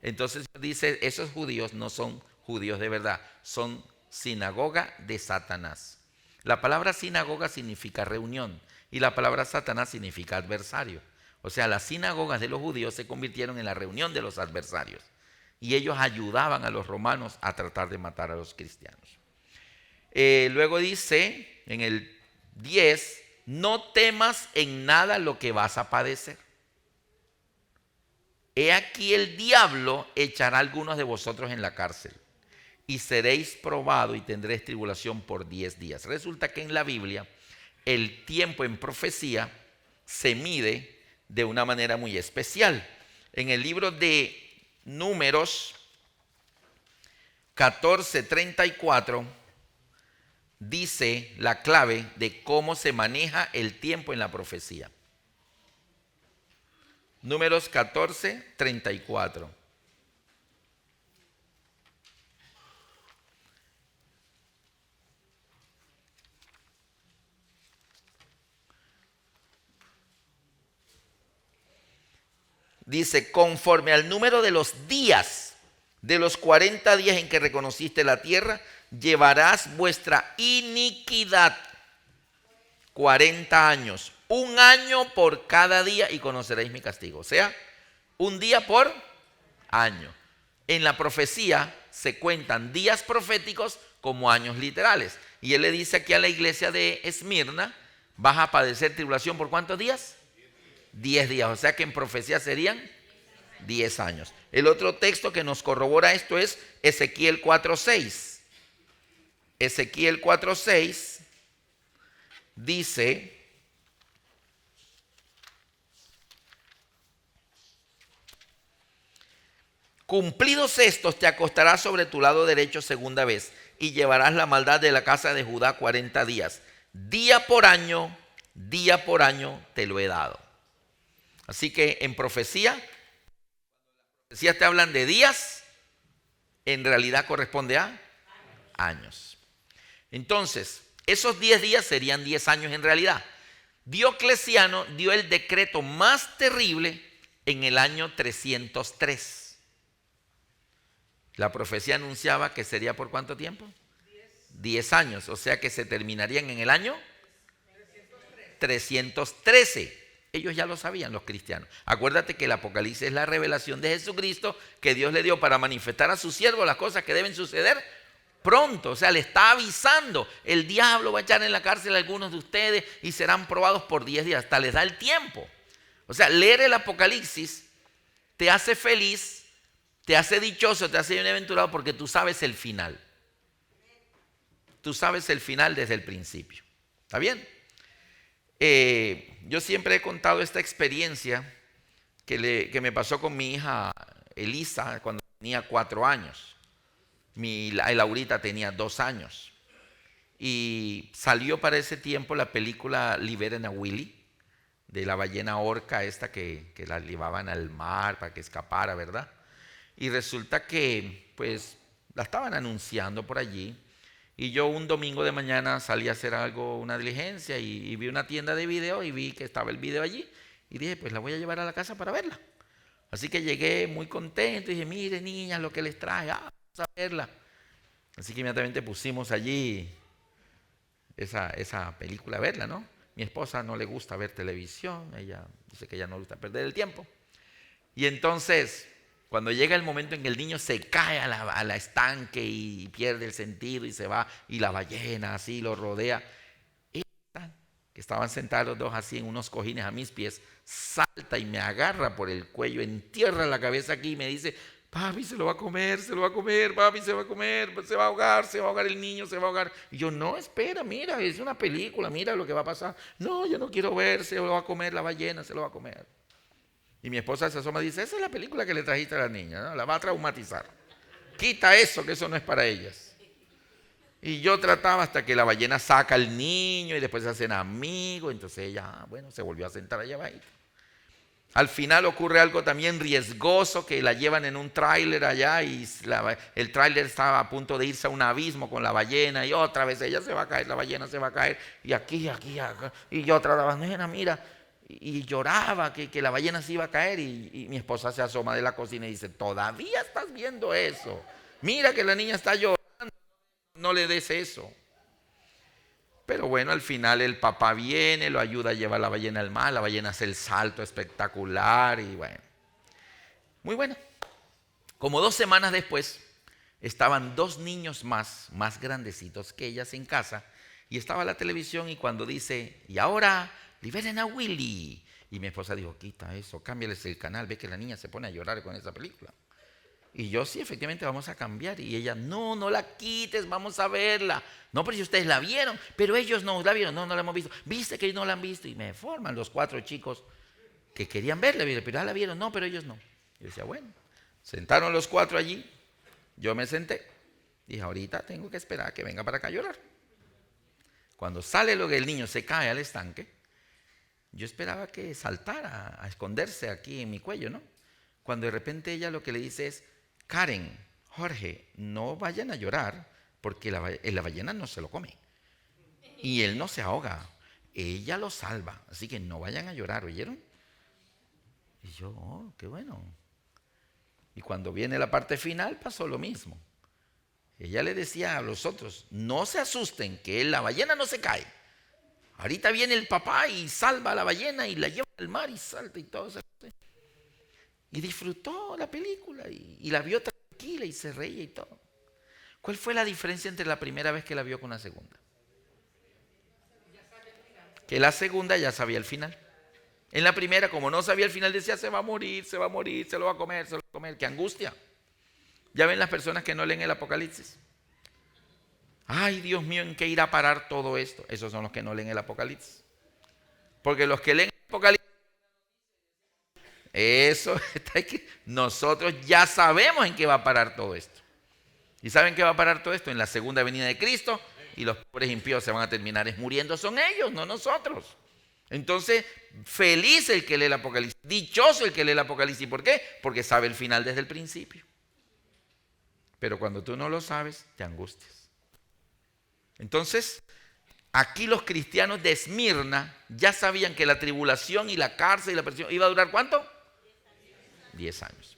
Entonces dice, esos judíos no son judíos de verdad, son sinagoga de Satanás. La palabra sinagoga significa reunión y la palabra Satanás significa adversario. O sea, las sinagogas de los judíos se convirtieron en la reunión de los adversarios y ellos ayudaban a los romanos a tratar de matar a los cristianos. Luego dice en el 10, no temas en nada lo que vas a padecer. He aquí el diablo echará a algunos de vosotros en la cárcel y seréis probados y tendréis tribulación por 10 días. Resulta que en la Biblia el tiempo en profecía se mide de una manera muy especial. En el libro de Números 14:34 dice la clave de cómo se maneja el tiempo en la profecía. Números 14:34. Dice, conforme al número de los días, de los 40 días en que reconociste la tierra, llevarás vuestra iniquidad 40 años, un año por cada día y conoceréis mi castigo. O sea, un día por año. En la profecía se cuentan días proféticos como años literales. Y él le dice aquí a la iglesia de Esmirna, vas a padecer tribulación ¿por cuántos días? 10 días. O sea que en profecía serían 10 años. El otro texto que nos corrobora esto es Ezequiel 4:6. Ezequiel 4:6 dice, cumplidos estos te acostarás sobre tu lado derecho segunda vez y llevarás la maldad de la casa de Judá 40 días. Día por año te lo he dado. Así que en profecías te hablan de días, en realidad corresponde a años. Entonces, esos 10 días serían 10 años en realidad. Diocleciano dio el decreto más terrible en el año 303. La profecía anunciaba que sería ¿por cuánto tiempo? 10 años, o sea que se terminarían en el año 313. Ellos ya lo sabían, los cristianos. Acuérdate que el Apocalipsis es la revelación de Jesucristo que Dios le dio para manifestar a sus siervos las cosas que deben suceder pronto. O sea, le está avisando. El diablo va a echar en la cárcel a algunos de ustedes y serán probados por 10 días. Hasta les da el tiempo. O sea, leer el Apocalipsis te hace feliz, te hace dichoso, te hace bienaventurado porque tú sabes el final. Tú sabes el final desde el principio. ¿Está bien? Yo siempre he contado esta experiencia que me pasó con mi hija Elisa cuando tenía 4 años. Laurita tenía 2 años. Y salió para ese tiempo la película Liberen a Willy, de la ballena orca esta que la llevaban al mar para que escapara, ¿verdad? Y resulta que pues la estaban anunciando por allí. Y yo un domingo de mañana salí a hacer una diligencia y vi una tienda de video y vi que estaba el video allí. Y dije, pues la voy a llevar a la casa para verla. Así que llegué muy contento y dije, mire niñas lo que les traje, vamos a verla. Así que inmediatamente pusimos allí esa película a verla, ¿no? Mi esposa no le gusta ver televisión, ella dice que ella no le gusta perder el tiempo. Y entonces, cuando llega el momento en que el niño se cae a la estanque y pierde el sentido y se va, y la ballena así lo rodea, esta, que estaban sentados los dos así en unos cojines a mis pies, salta y me agarra por el cuello, entierra la cabeza aquí y me dice, papi, se lo va a comer, papi, se va a comer, se va a ahogar el niño, se va a ahogar. Y yo, no, espera, mira, es una película, mira lo que va a pasar. No, yo no quiero ver, se lo va a comer la ballena, se lo va a comer. Y mi esposa se asoma y dice, esa es la película que le trajiste a la niña, ¿no? La va a traumatizar. Quita eso, que eso no es para ellas. Y yo trataba hasta que la ballena saca al niño y después se hacen amigos. Entonces ella, bueno, se volvió a sentar allá abajo. Al final ocurre algo también riesgoso, que la llevan en un tráiler allá y el tráiler estaba a punto de irse a un abismo con la ballena y otra vez ella se va a caer, la ballena se va a caer y aquí, acá. Y yo trataba, nena, mira, y lloraba que la ballena se iba a caer y mi esposa se asoma de la cocina y dice, ¿todavía estás viendo eso? Mira que la niña está llorando, no le des eso. Pero bueno, al final el papá viene, lo ayuda a llevar la ballena al mar, la ballena hace el salto espectacular y bueno, muy buena. Como 2 semanas después, estaban 2 niños más grandecitos que ellas en casa y estaba la televisión y cuando dice, y ahora liberen a Willy. Y mi esposa dijo, quita eso, cámbiales el canal, ve que la niña se pone a llorar con esa película. Y yo, sí, efectivamente vamos a cambiar. Y ella, no la quites, vamos a verla. No, pero si ustedes la vieron, pero ellos no la vieron. No la hemos visto. Viste que ellos no la han visto. Y me forman los 4 chicos que querían verla, pero ya la vieron. No, pero ellos no. Yo decía, bueno, sentaron los 4 allí. Yo me senté. Dije, ahorita tengo que esperar a que venga para acá a llorar. Cuando sale lo que el niño se cae al estanque, yo esperaba que saltara a esconderse aquí en mi cuello, ¿no? Cuando de repente ella lo que le dice es, Karen, Jorge, no vayan a llorar porque la ballena no se lo come y él no se ahoga, ella lo salva, así que no vayan a llorar, ¿oyeron? Y yo, oh, qué bueno. Y cuando viene la parte final pasó lo mismo. Ella le decía a los otros, no se asusten, que la ballena no se cae. Ahorita viene el papá y salva a la ballena y la lleva al mar y salta y todo eso. Y disfrutó la película y la vio tranquila y se reía y todo. ¿Cuál fue la diferencia entre la primera vez que la vio con la segunda? Que la segunda ya sabía el final. En la primera, como no sabía el final, decía, se va a morir, se lo va a comer, se lo va a comer. ¡Qué angustia! Ya ven las personas que no leen el Apocalipsis. Ay, Dios mío, ¿en qué irá a parar todo esto? Esos son los que no leen el Apocalipsis. Porque los que leen el Apocalipsis, eso está aquí. Nosotros ya sabemos en qué va a parar todo esto. ¿Y saben qué va a parar todo esto? En la segunda venida de Cristo. Y los pobres impíos se van a terminar muriendo. Son ellos, no nosotros. Entonces, feliz el que lee el Apocalipsis. Dichoso el que lee el Apocalipsis. ¿Por qué? Porque sabe el final desde el principio. Pero cuando tú no lo sabes, te angustias. Entonces, aquí los cristianos de Esmirna ya sabían que la tribulación y la cárcel y la presión iba a durar ¿cuánto? 10 años.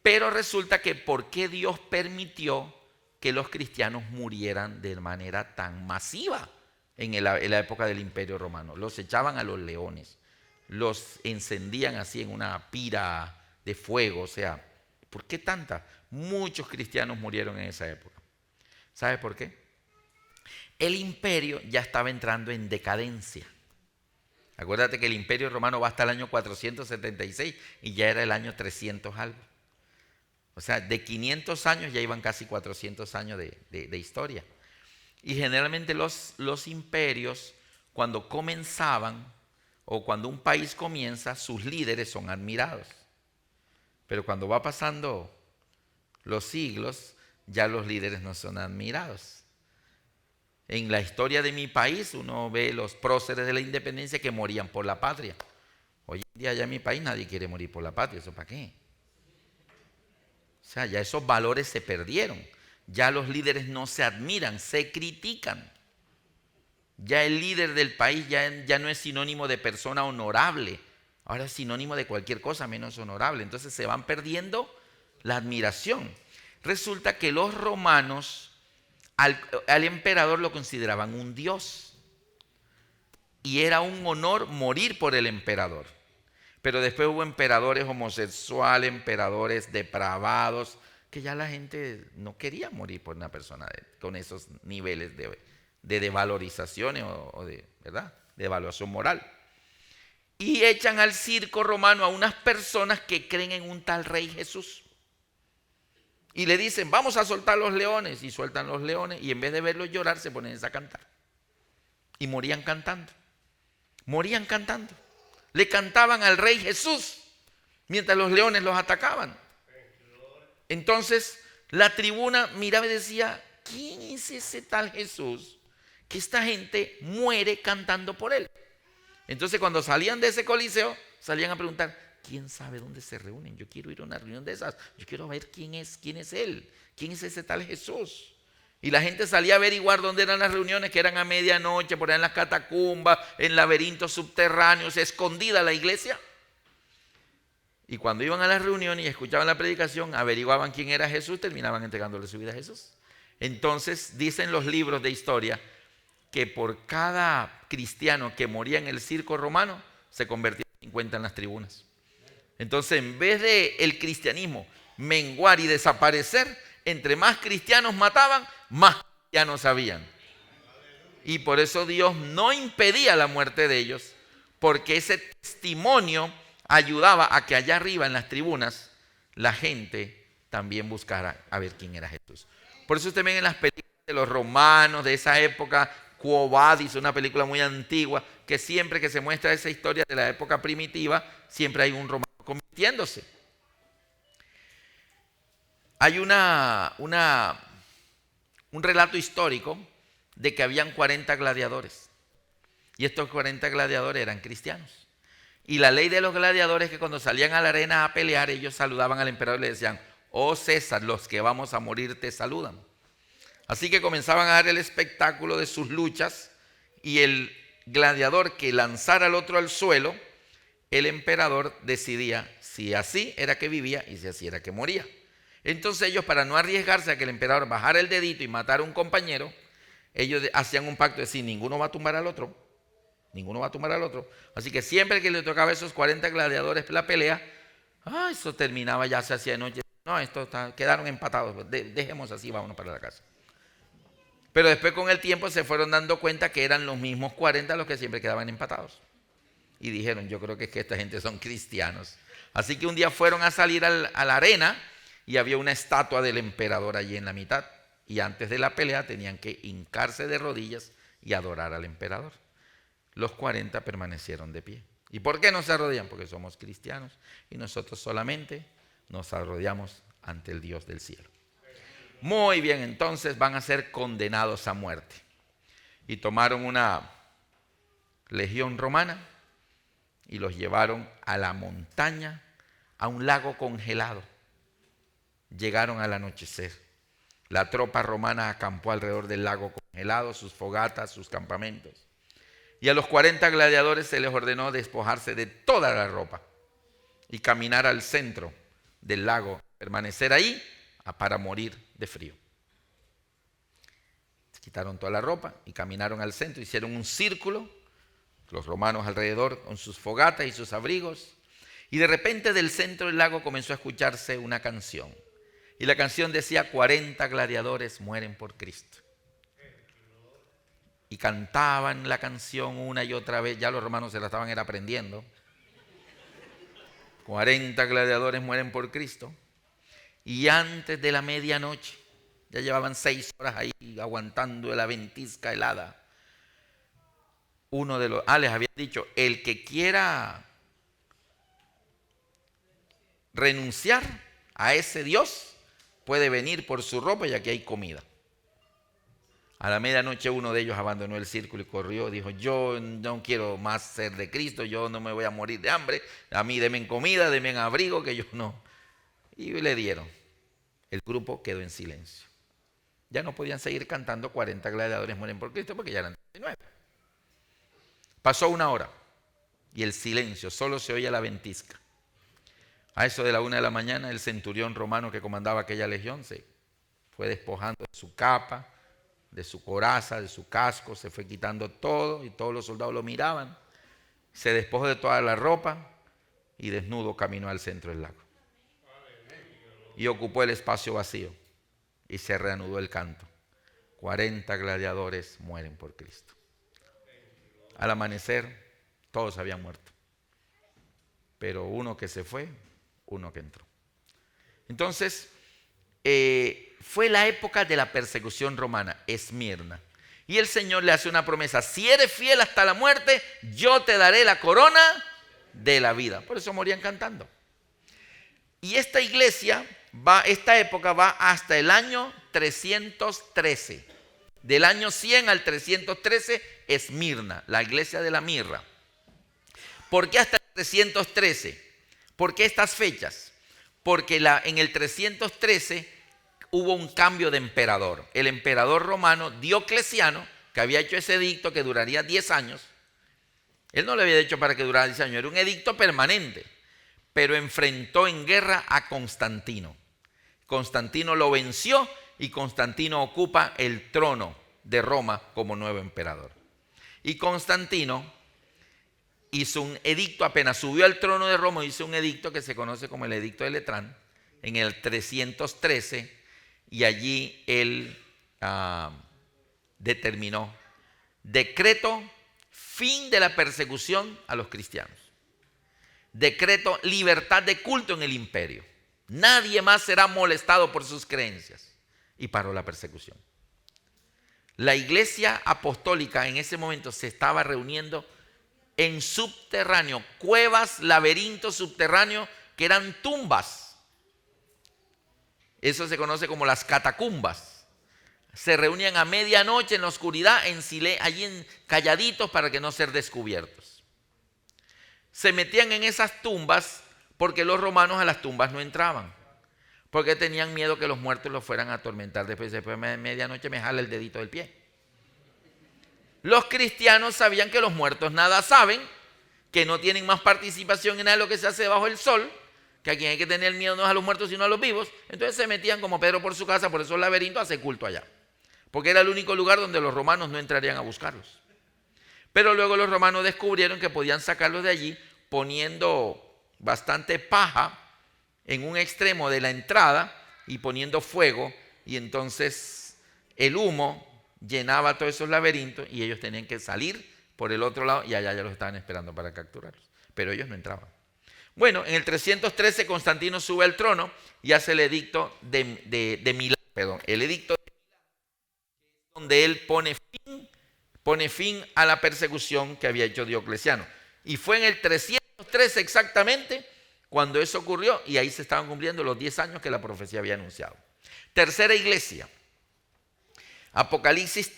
Pero resulta que ¿por qué Dios permitió que los cristianos murieran de manera tan masiva en la época del Imperio Romano? Los echaban a los leones, los encendían así en una pira de fuego. O sea, ¿por qué tanta? Muchos cristianos murieron en esa época. ¿Sabe por qué? El imperio ya estaba entrando en decadencia. Acuérdate que el Imperio Romano va hasta el año 476 y ya era el año 300 algo. O sea, de 500 años ya iban casi 400 años de historia. Y generalmente los imperios, cuando comenzaban o cuando un país comienza, sus líderes son admirados. Pero cuando va pasando los siglos, ya los líderes no son admirados. En la historia de mi país uno ve los próceres de la independencia que morían por la patria. Hoy en día ya en mi país nadie quiere morir por la patria. ¿Eso para qué? O sea, ya esos valores se perdieron. Ya los líderes no se admiran, se critican. Ya el líder del país ya no es sinónimo de persona honorable. Ahora es sinónimo de cualquier cosa menos honorable. Entonces se van perdiendo la admiración. Resulta que los romanos al emperador lo consideraban un dios y era un honor morir por el emperador. Pero después hubo emperadores homosexuales, emperadores depravados, que ya la gente no quería morir por una persona con esos niveles de devalorización o ¿verdad? De evaluación moral. Y echan al circo romano a unas personas que creen en un tal rey Jesús. Y le dicen, vamos a soltar los leones. Y sueltan los leones y en vez de verlos llorar se ponen a cantar. Y morían cantando. Morían cantando. Le cantaban al rey Jesús mientras los leones los atacaban. Entonces la tribuna miraba y decía, ¿quién es ese tal Jesús que esta gente muere cantando por él? Entonces cuando salían de ese coliseo, salían a preguntar, ¿quién sabe dónde se reúnen? Yo quiero ir a una reunión de esas. Yo quiero ver quién es él. ¿Quién es ese tal Jesús? Y la gente salía a averiguar dónde eran las reuniones, que eran a medianoche, por ahí en las catacumbas, en laberintos subterráneos, escondida la iglesia. Y cuando iban a las reuniones y escuchaban la predicación, averiguaban quién era Jesús, terminaban entregándole su vida a Jesús. Entonces dicen los libros de historia que por cada cristiano que moría en el circo romano, se convertían 50 en las tribunas. Entonces, en vez de el cristianismo menguar y desaparecer, entre más cristianos mataban, más cristianos habían. Y por eso Dios no impedía la muerte de ellos, porque ese testimonio ayudaba a que allá arriba en las tribunas la gente también buscara a ver quién era Jesús. Por eso usted ve en las películas de los romanos de esa época, Quo Vadis, una película muy antigua, que siempre que se muestra esa historia de la época primitiva, siempre hay un romano convirtiéndose. Hay un relato histórico de que habían 40 gladiadores. Y estos 40 gladiadores eran cristianos. Y la ley de los gladiadores es que cuando salían a la arena a pelear, ellos saludaban al emperador y le decían, oh César, los que vamos a morir te saludan. Así que comenzaban a dar el espectáculo de sus luchas y el gladiador que lanzara al otro al suelo, el emperador decidía si así era que vivía y si así era que moría. Entonces ellos, para no arriesgarse a que el emperador bajara el dedito y matara a un compañero, ellos hacían un pacto de decir, ninguno va a tumbar al otro. Ninguno va a tumbar al otro. Así que siempre que le tocaba a esos 40 gladiadores la pelea, eso terminaba, ya se hacía de noche. No, quedaron empatados. Dejemos así, vámonos para la casa. Pero después con el tiempo se fueron dando cuenta que eran los mismos 40 los que siempre quedaban empatados. Y dijeron, yo creo que es que esta gente son cristianos. Así que un día fueron a salir a la arena y había una estatua del emperador allí en la mitad. Y antes de la pelea tenían que hincarse de rodillas y adorar al emperador. Los 40 permanecieron de pie. ¿Y por qué no se arrodillan? Porque somos cristianos y nosotros solamente nos arrodillamos ante el Dios del cielo. Muy bien, entonces van a ser condenados a muerte. Y tomaron una legión romana y los llevaron a la montaña, a un lago congelado. Llegaron al anochecer. La tropa romana acampó alrededor del lago congelado, sus fogatas, sus campamentos. Y a los 40 gladiadores se les ordenó despojarse de toda la ropa y caminar al centro del lago, permanecer ahí para morir de frío. Se quitaron toda la ropa y caminaron al centro, hicieron un círculo, los romanos alrededor con sus fogatas y sus abrigos, y de repente del centro del lago comenzó a escucharse una canción. Y la canción decía, 40 gladiadores mueren por Cristo. Y cantaban la canción una y otra vez, ya los romanos se la estaban aprendiendo. 40 gladiadores mueren por Cristo. Y antes de la medianoche, ya llevaban 6 horas ahí aguantando la ventisca helada. Uno de los, les había dicho, el que quiera renunciar a ese Dios puede venir por su ropa y aquí hay comida. A la medianoche uno de ellos abandonó el círculo y corrió, dijo, yo no quiero más ser de Cristo, yo no me voy a morir de hambre, a mí denme comida, denme abrigo, que yo no. Y le dieron. El grupo quedó en silencio. Ya no podían seguir cantando 40 gladiadores mueren por Cristo porque ya eran 39. Pasó 1 hora y el silencio, solo se oía la ventisca. A eso de la 1 de la mañana, el centurión romano que comandaba aquella legión se fue despojando de su capa, de su coraza, de su casco, se fue quitando todo y todos los soldados lo miraban. Se despojó de toda la ropa y desnudo caminó al centro del lago. Y ocupó el espacio vacío y se reanudó el canto. 40 gladiadores mueren por Cristo. Al amanecer, todos habían muerto. Pero uno que se fue, uno que entró. Entonces, fue la época de la persecución romana, Esmirna. Y el Señor le hace una promesa, si eres fiel hasta la muerte, yo te daré la corona de la vida. Por eso morían cantando. Y esta iglesia esta época va hasta el año 313. Del año 100 al 313, Esmirna, la iglesia de la mirra. ¿Por qué hasta el 313? ¿Por qué estas fechas? Porque en el 313 hubo un cambio de emperador. El emperador romano Diocleciano, que había hecho ese edicto que duraría 10 años, él no lo había hecho para que durara 10 años, era un edicto permanente, pero enfrentó en guerra a Constantino. Constantino lo venció y Constantino ocupa el trono de Roma como nuevo emperador. Y Constantino hizo un edicto, apenas subió al trono de Roma, hizo un edicto que se conoce como el edicto de Letrán, en el 313, y allí él determinó, decreto fin de la persecución a los cristianos, decreto libertad de culto en el imperio, nadie más será molestado por sus creencias, y paró la persecución. La iglesia apostólica en ese momento se estaba reuniendo en subterráneo, cuevas, laberintos subterráneos que eran tumbas. Eso se conoce como las catacumbas. Se reunían a medianoche en la oscuridad, allí calladitos para que no ser descubiertos. Se metían en esas tumbas porque los romanos a las tumbas no entraban, porque tenían miedo que los muertos los fueran a atormentar. Después de medianoche me jala el dedito del pie. Los cristianos sabían que los muertos nada saben, que no tienen más participación en nada de lo que se hace debajo del sol, que a quien hay que tener miedo no es a los muertos sino a los vivos. Entonces se metían como Pedro por su casa, por esos laberintos, a hacer culto allá, porque era el único lugar donde los romanos no entrarían a buscarlos. Pero luego los romanos descubrieron que podían sacarlos de allí poniendo bastante paja en un extremo de la entrada y poniendo fuego, y entonces el humo llenaba todos esos laberintos y ellos tenían que salir por el otro lado y allá ya los estaban esperando para capturarlos, pero ellos no entraban. Bueno, en el 313 Constantino sube al trono y hace el edicto de Milán, el edicto de Milán, donde él pone fin a la persecución que había hecho Diocleciano. Y fue en el 313 exactamente cuando eso ocurrió, y ahí se estaban cumpliendo los 10 años que la profecía había anunciado. Tercera iglesia, Apocalipsis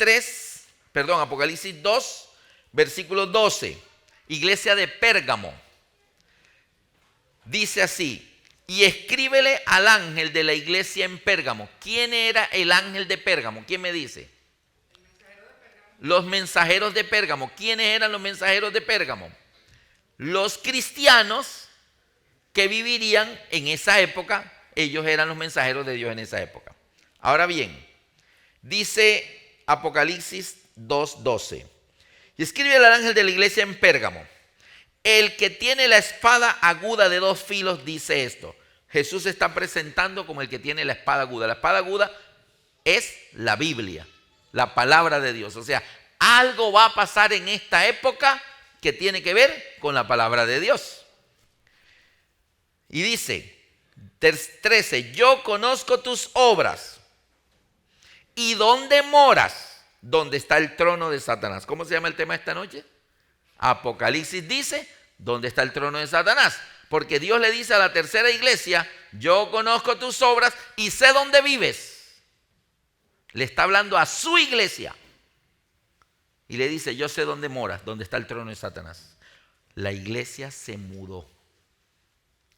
2, versículo 12, iglesia de Pérgamo. Dice así: y escríbele al ángel de la iglesia en Pérgamo. ¿Quién era el ángel de Pérgamo? ¿Quién me dice? Los mensajeros de Pérgamo. ¿Quiénes eran los mensajeros de Pérgamo? Los cristianos que vivirían en esa época. Ellos eran los mensajeros de Dios en esa época. Ahora bien, dice Apocalipsis 2:12. Y escribe al ángel de la iglesia en Pérgamo: el que tiene la espada aguda de 2 filos dice esto. Jesús se está presentando como el que tiene la espada aguda. La espada aguda es la Biblia, la palabra de Dios. O sea, algo va a pasar en esta época que tiene que ver con la palabra de Dios. Y dice, 13, yo conozco tus obras y dónde moras, donde está el trono de Satanás. ¿Cómo se llama el tema de esta noche? Apocalipsis dice, ¿dónde está el trono de Satanás? Porque Dios le dice a la tercera iglesia, yo conozco tus obras y sé dónde vives. Le está hablando a su iglesia. Y le dice, yo sé dónde moras, dónde está el trono de Satanás. La iglesia se mudó.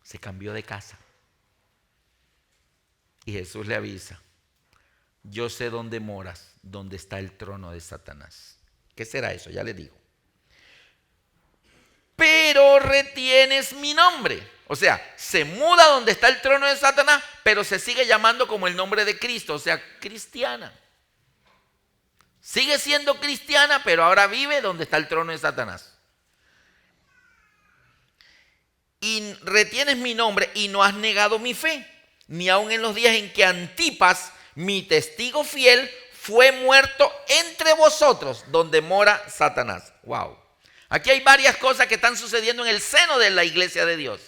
Se cambió de casa. Y Jesús le avisa, yo sé dónde moras, dónde está el trono de Satanás. ¿Qué será eso? Ya le digo. Pero retienes mi nombre. O sea, se muda donde está el trono de Satanás, pero se sigue llamando como el nombre de Cristo, o sea, cristiana. Sigue siendo cristiana, pero ahora vive donde está el trono de Satanás. Y retienes mi nombre y no has negado mi fe, ni aun en los días en que Antipas, mi testigo fiel, fue muerto entre vosotros, donde mora Satanás. Wow. Aquí hay varias cosas que están sucediendo en el seno de la iglesia de Dios.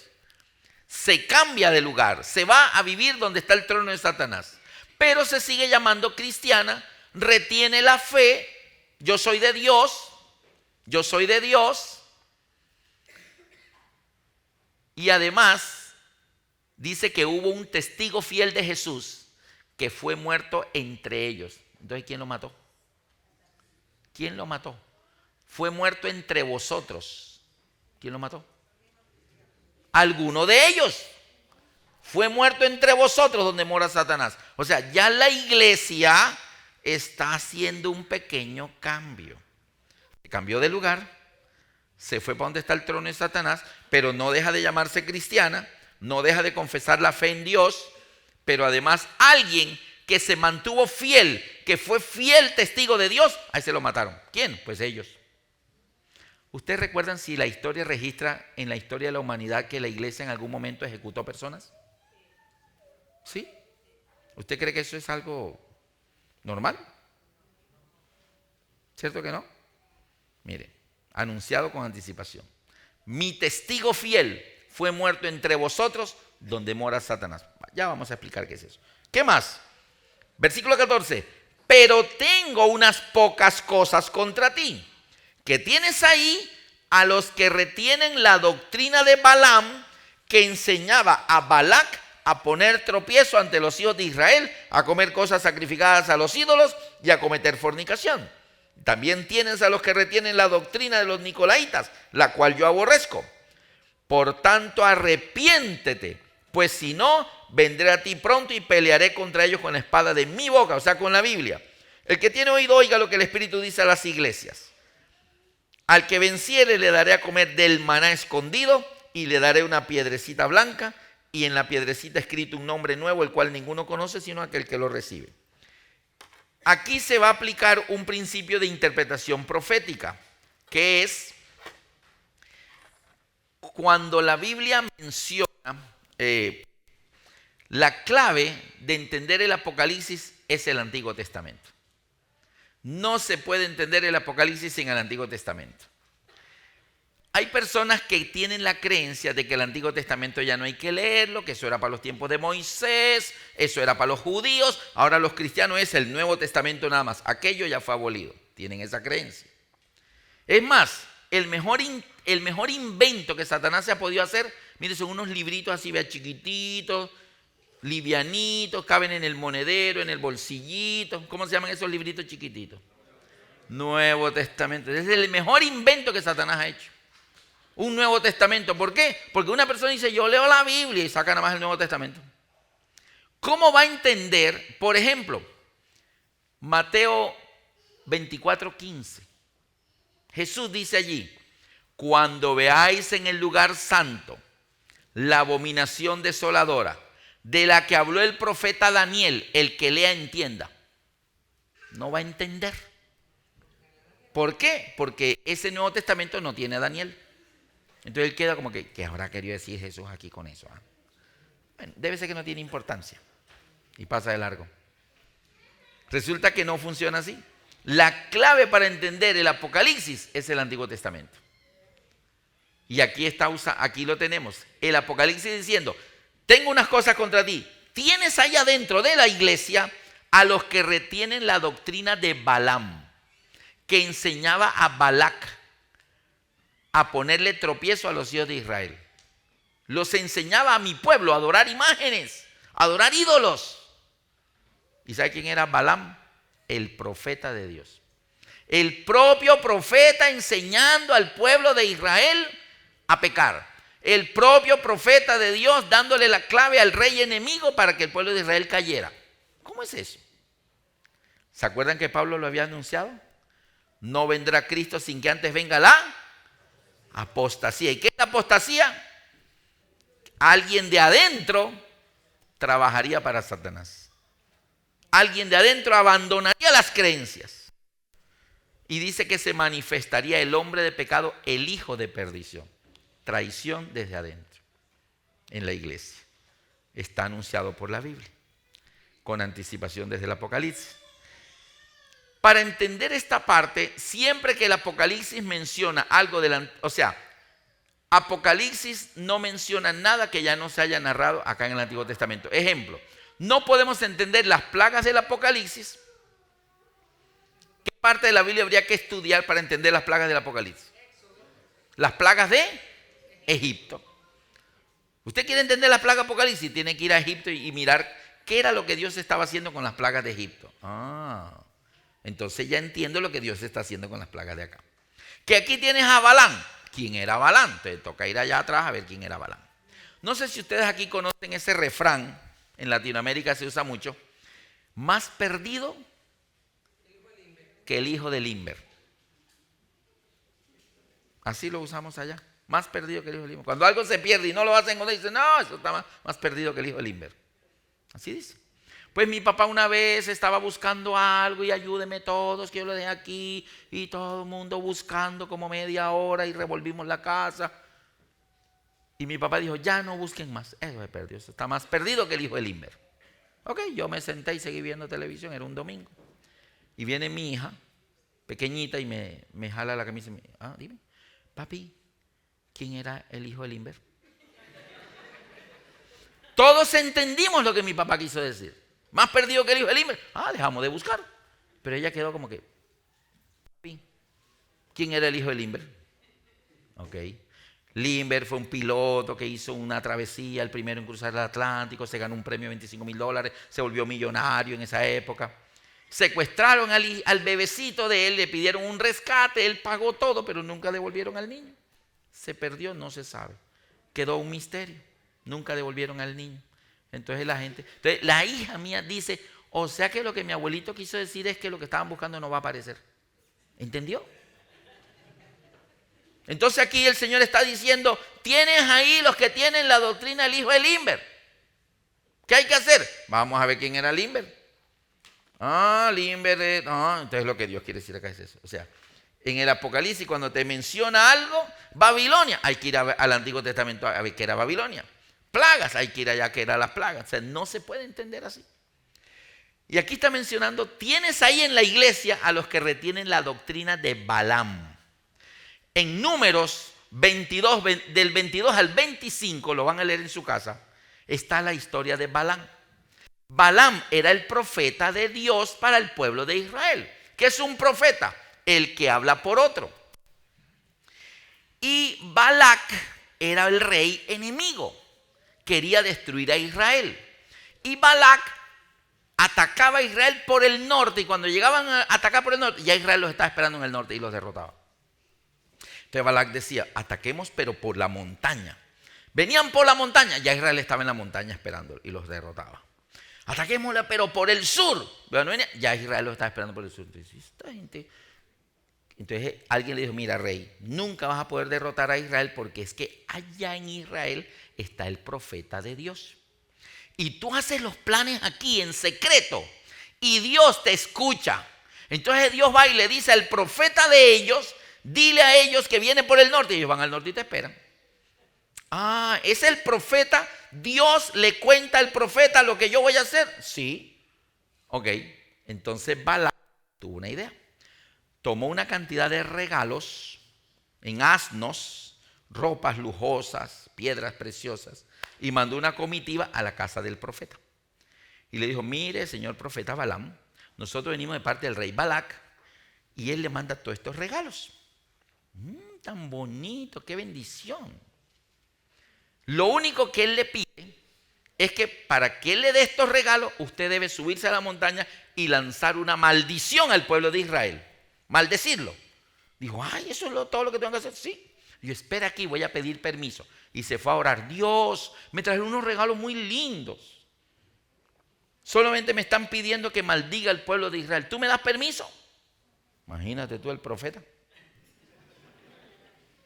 Se cambia de lugar, se va a vivir donde está el trono de Satanás, pero se sigue llamando cristiana, retiene la fe, yo soy de Dios, yo soy de Dios. Y además dice que hubo un testigo fiel de Jesús que fue muerto entre ellos. Entonces, ¿quién lo mató? ¿Quién lo mató? Fue muerto entre vosotros. ¿Quién lo mató? Alguno de ellos. Fue muerto entre vosotros donde mora Satanás. O sea, ya la iglesia está haciendo un pequeño cambio. Cambió de lugar, se fue para donde está el trono de Satanás, pero no deja de llamarse cristiana, no deja de confesar la fe en Dios, pero además alguien que se mantuvo fiel, que fue fiel testigo de Dios, a ese lo mataron. ¿Quién? Pues ellos. ¿Ustedes recuerdan si la historia registra en la historia de la humanidad que la iglesia en algún momento ejecutó personas? ¿Sí? ¿Usted cree que eso es algo normal? ¿Cierto que no? Mire, anunciado con anticipación. Mi testigo fiel fue muerto entre vosotros donde mora Satanás. Ya vamos a explicar qué es eso. ¿Qué más? Versículo 14. Pero tengo unas pocas cosas contra ti, que tienes ahí a los que retienen la doctrina de Balaam, que enseñaba a Balac a poner tropiezo ante los hijos de Israel, a comer cosas sacrificadas a los ídolos y a cometer fornicación. También tienes a los que retienen la doctrina de los nicolaitas, la cual yo aborrezco. Por tanto, arrepiéntete, pues si no, vendré a ti pronto y pelearé contra ellos con la espada de mi boca, o sea, con la Biblia. El que tiene oído, oiga lo que el Espíritu dice a las iglesias. Al que venciere le daré a comer del maná escondido y le daré una piedrecita blanca y en la piedrecita escrito un nombre nuevo, el cual ninguno conoce sino aquel que lo recibe. Aquí se va a aplicar un principio de interpretación profética, que es cuando la Biblia menciona, la clave de entender el Apocalipsis es el Antiguo Testamento. No se puede entender el Apocalipsis sin el Antiguo Testamento. Hay personas que tienen la creencia de que el Antiguo Testamento ya no hay que leerlo, que eso era para los tiempos de Moisés, eso era para los judíos, ahora los cristianos es el Nuevo Testamento nada más. Aquello ya fue abolido. Tienen esa creencia. Es más, el mejor invento que Satanás se ha podido hacer, mire, son unos libritos así, vea, chiquititos, livianitos, caben en el monedero, en el bolsillito. ¿Cómo se llaman esos libritos chiquititos? Nuevo Testamento. Ese es el mejor invento que Satanás ha hecho. Un Nuevo Testamento. ¿Por qué? Porque una persona dice, yo leo la Biblia y saca nada más el Nuevo Testamento. ¿Cómo va a entender, por ejemplo, Mateo 24:15? Jesús dice allí, cuando veáis en el lugar santo la abominación desoladora de la que habló el profeta Daniel, el que lea entienda. No va a entender. ¿Por qué? Porque ese Nuevo Testamento no tiene a Daniel. Entonces él queda como que, ¿qué habrá querido decir Jesús aquí con eso? Bueno, debe ser que no tiene importancia. Y pasa de largo. Resulta que no funciona así. La clave para entender el Apocalipsis es el Antiguo Testamento. Y aquí lo tenemos. El Apocalipsis diciendo, tengo unas cosas contra ti. Tienes ahí adentro de la iglesia a los que retienen la doctrina de Balaam, que enseñaba a Balac a ponerle tropiezo a los hijos de Israel. Los enseñaba a mi pueblo a adorar imágenes, a adorar ídolos. ¿Y sabe quién era Balaam? El profeta de Dios. El propio profeta enseñando al pueblo de Israel a pecar. El propio profeta de Dios dándole la clave al rey enemigo para que el pueblo de Israel cayera. ¿Cómo es eso? ¿Se acuerdan que Pablo lo había anunciado? No vendrá Cristo sin que antes venga la apostasía. ¿Y qué es la apostasía? Alguien de adentro trabajaría para Satanás. Alguien de adentro abandonaría las creencias. Y dice que se manifestaría el hombre de pecado, el hijo de perdición. Traición desde adentro. En la iglesia. Está anunciado por la Biblia. Con anticipación desde el Apocalipsis. Para entender esta parte, siempre que el Apocalipsis menciona algo Apocalipsis no menciona nada que ya no se haya narrado acá en el Antiguo Testamento. Ejemplo, no podemos entender las plagas del Apocalipsis. ¿Qué parte de la Biblia habría que estudiar para entender las plagas del Apocalipsis? Las plagas de Egipto. ¿Usted quiere entender las plagas del Apocalipsis? Tiene que ir a Egipto y mirar ¿qué era lo que Dios estaba haciendo con las plagas de Egipto? Entonces ya entiendo lo que Dios está haciendo con las plagas de acá. Que aquí tienes a Balaam. ¿Quién era Balaam? Te toca ir allá atrás a ver quién era Balaam. No sé si ustedes aquí conocen ese refrán, en Latinoamérica se usa mucho, más perdido que el hijo de Limber. Así lo usamos allá, más perdido que el hijo de Limber. Cuando algo se pierde y no lo vas a encontrar, dicen, no, eso está más perdido que el hijo de Limber. Así dice. Pues mi papá una vez estaba buscando algo y ayúdenme todos, que yo lo dejé aquí, y todo el mundo buscando como media hora y revolvimos la casa. Y mi papá dijo, ya no busquen más, eso se perdió, eso está más perdido que el hijo de Limber. Ok, yo me senté y seguí viendo televisión, era un domingo. Y viene mi hija, pequeñita, y me jala la camisa y me dice, dime, papi, ¿quién era el hijo de Limber? Todos entendimos lo que mi papá quiso decir. Más perdido que el hijo de Limber. Dejamos de buscar. Pero ella quedó como que, papi, ¿quién era el hijo de Limber? Ok. Limber fue un piloto que hizo una travesía, el primero en cruzar el Atlántico, se ganó un premio de $25,000, se volvió millonario en esa época. Secuestraron al bebecito de él, le pidieron un rescate, él pagó todo, pero nunca devolvieron al niño. Se perdió, no se sabe. Quedó un misterio, nunca devolvieron al niño. Entonces la hija mía dice, o sea que lo que mi abuelito quiso decir es que lo que estaban buscando no va a aparecer. ¿Entendió? Entonces aquí el Señor está diciendo, tienes ahí los que tienen la doctrina del hijo de Limber. ¿Qué hay que hacer? Vamos a ver quién era Limber. Limber, entonces lo que Dios quiere decir acá es eso. O sea, en el Apocalipsis cuando te menciona algo, Babilonia, hay que ir al Antiguo Testamento a ver qué era Babilonia. Plagas, hay que ir allá que eran las plagas. O sea, no se puede entender así. Y aquí está mencionando, tienes ahí en la iglesia a los que retienen la doctrina de Balaam. En Números 22, del 22 al 25, lo van a leer en su casa, está la historia de Balaam. Balaam era el profeta de Dios para el pueblo de Israel. ¿Qué es un profeta? El que habla por otro. Y Balac era el rey enemigo. Quería destruir a Israel. Y Balac atacaba a Israel por el norte. Y cuando llegaban a atacar por el norte, ya Israel los estaba esperando en el norte y los derrotaba. Entonces Balac decía, ataquemos pero por la montaña. Venían por la montaña, ya Israel estaba en la montaña esperando y los derrotaba. Ataquémosla pero por el sur. Ya Israel los estaba esperando por el sur. Entonces alguien le dijo, mira rey, nunca vas a poder derrotar a Israel porque es que allá en Israel está el profeta de Dios. Y tú haces los planes aquí en secreto y Dios te escucha. Entonces Dios va y le dice al profeta de ellos, dile a ellos que viene por el norte. Y ellos van al norte y te esperan. Es el profeta. Dios le cuenta al profeta lo que yo voy a hacer. Sí. Ok. Entonces Balac tuvo una idea. Tomó una cantidad de regalos en asnos, ropas lujosas, piedras preciosas, y mandó una comitiva a la casa del profeta. Y le dijo, mire, señor profeta Balaam, nosotros venimos de parte del rey Balac, y él le manda todos estos regalos. Tan bonito, qué bendición. Lo único que él le pide es que para que él le dé estos regalos, usted debe subirse a la montaña y lanzar una maldición al pueblo de Israel. Maldecirlo. Dijo, eso es todo lo que tengo que hacer. Sí. Yo espera aquí, voy a pedir permiso. Y se fue a orar. Dios, me trajeron unos regalos muy lindos. Solamente me están pidiendo que maldiga al pueblo de Israel. ¿Tú me das permiso? Imagínate tú el profeta.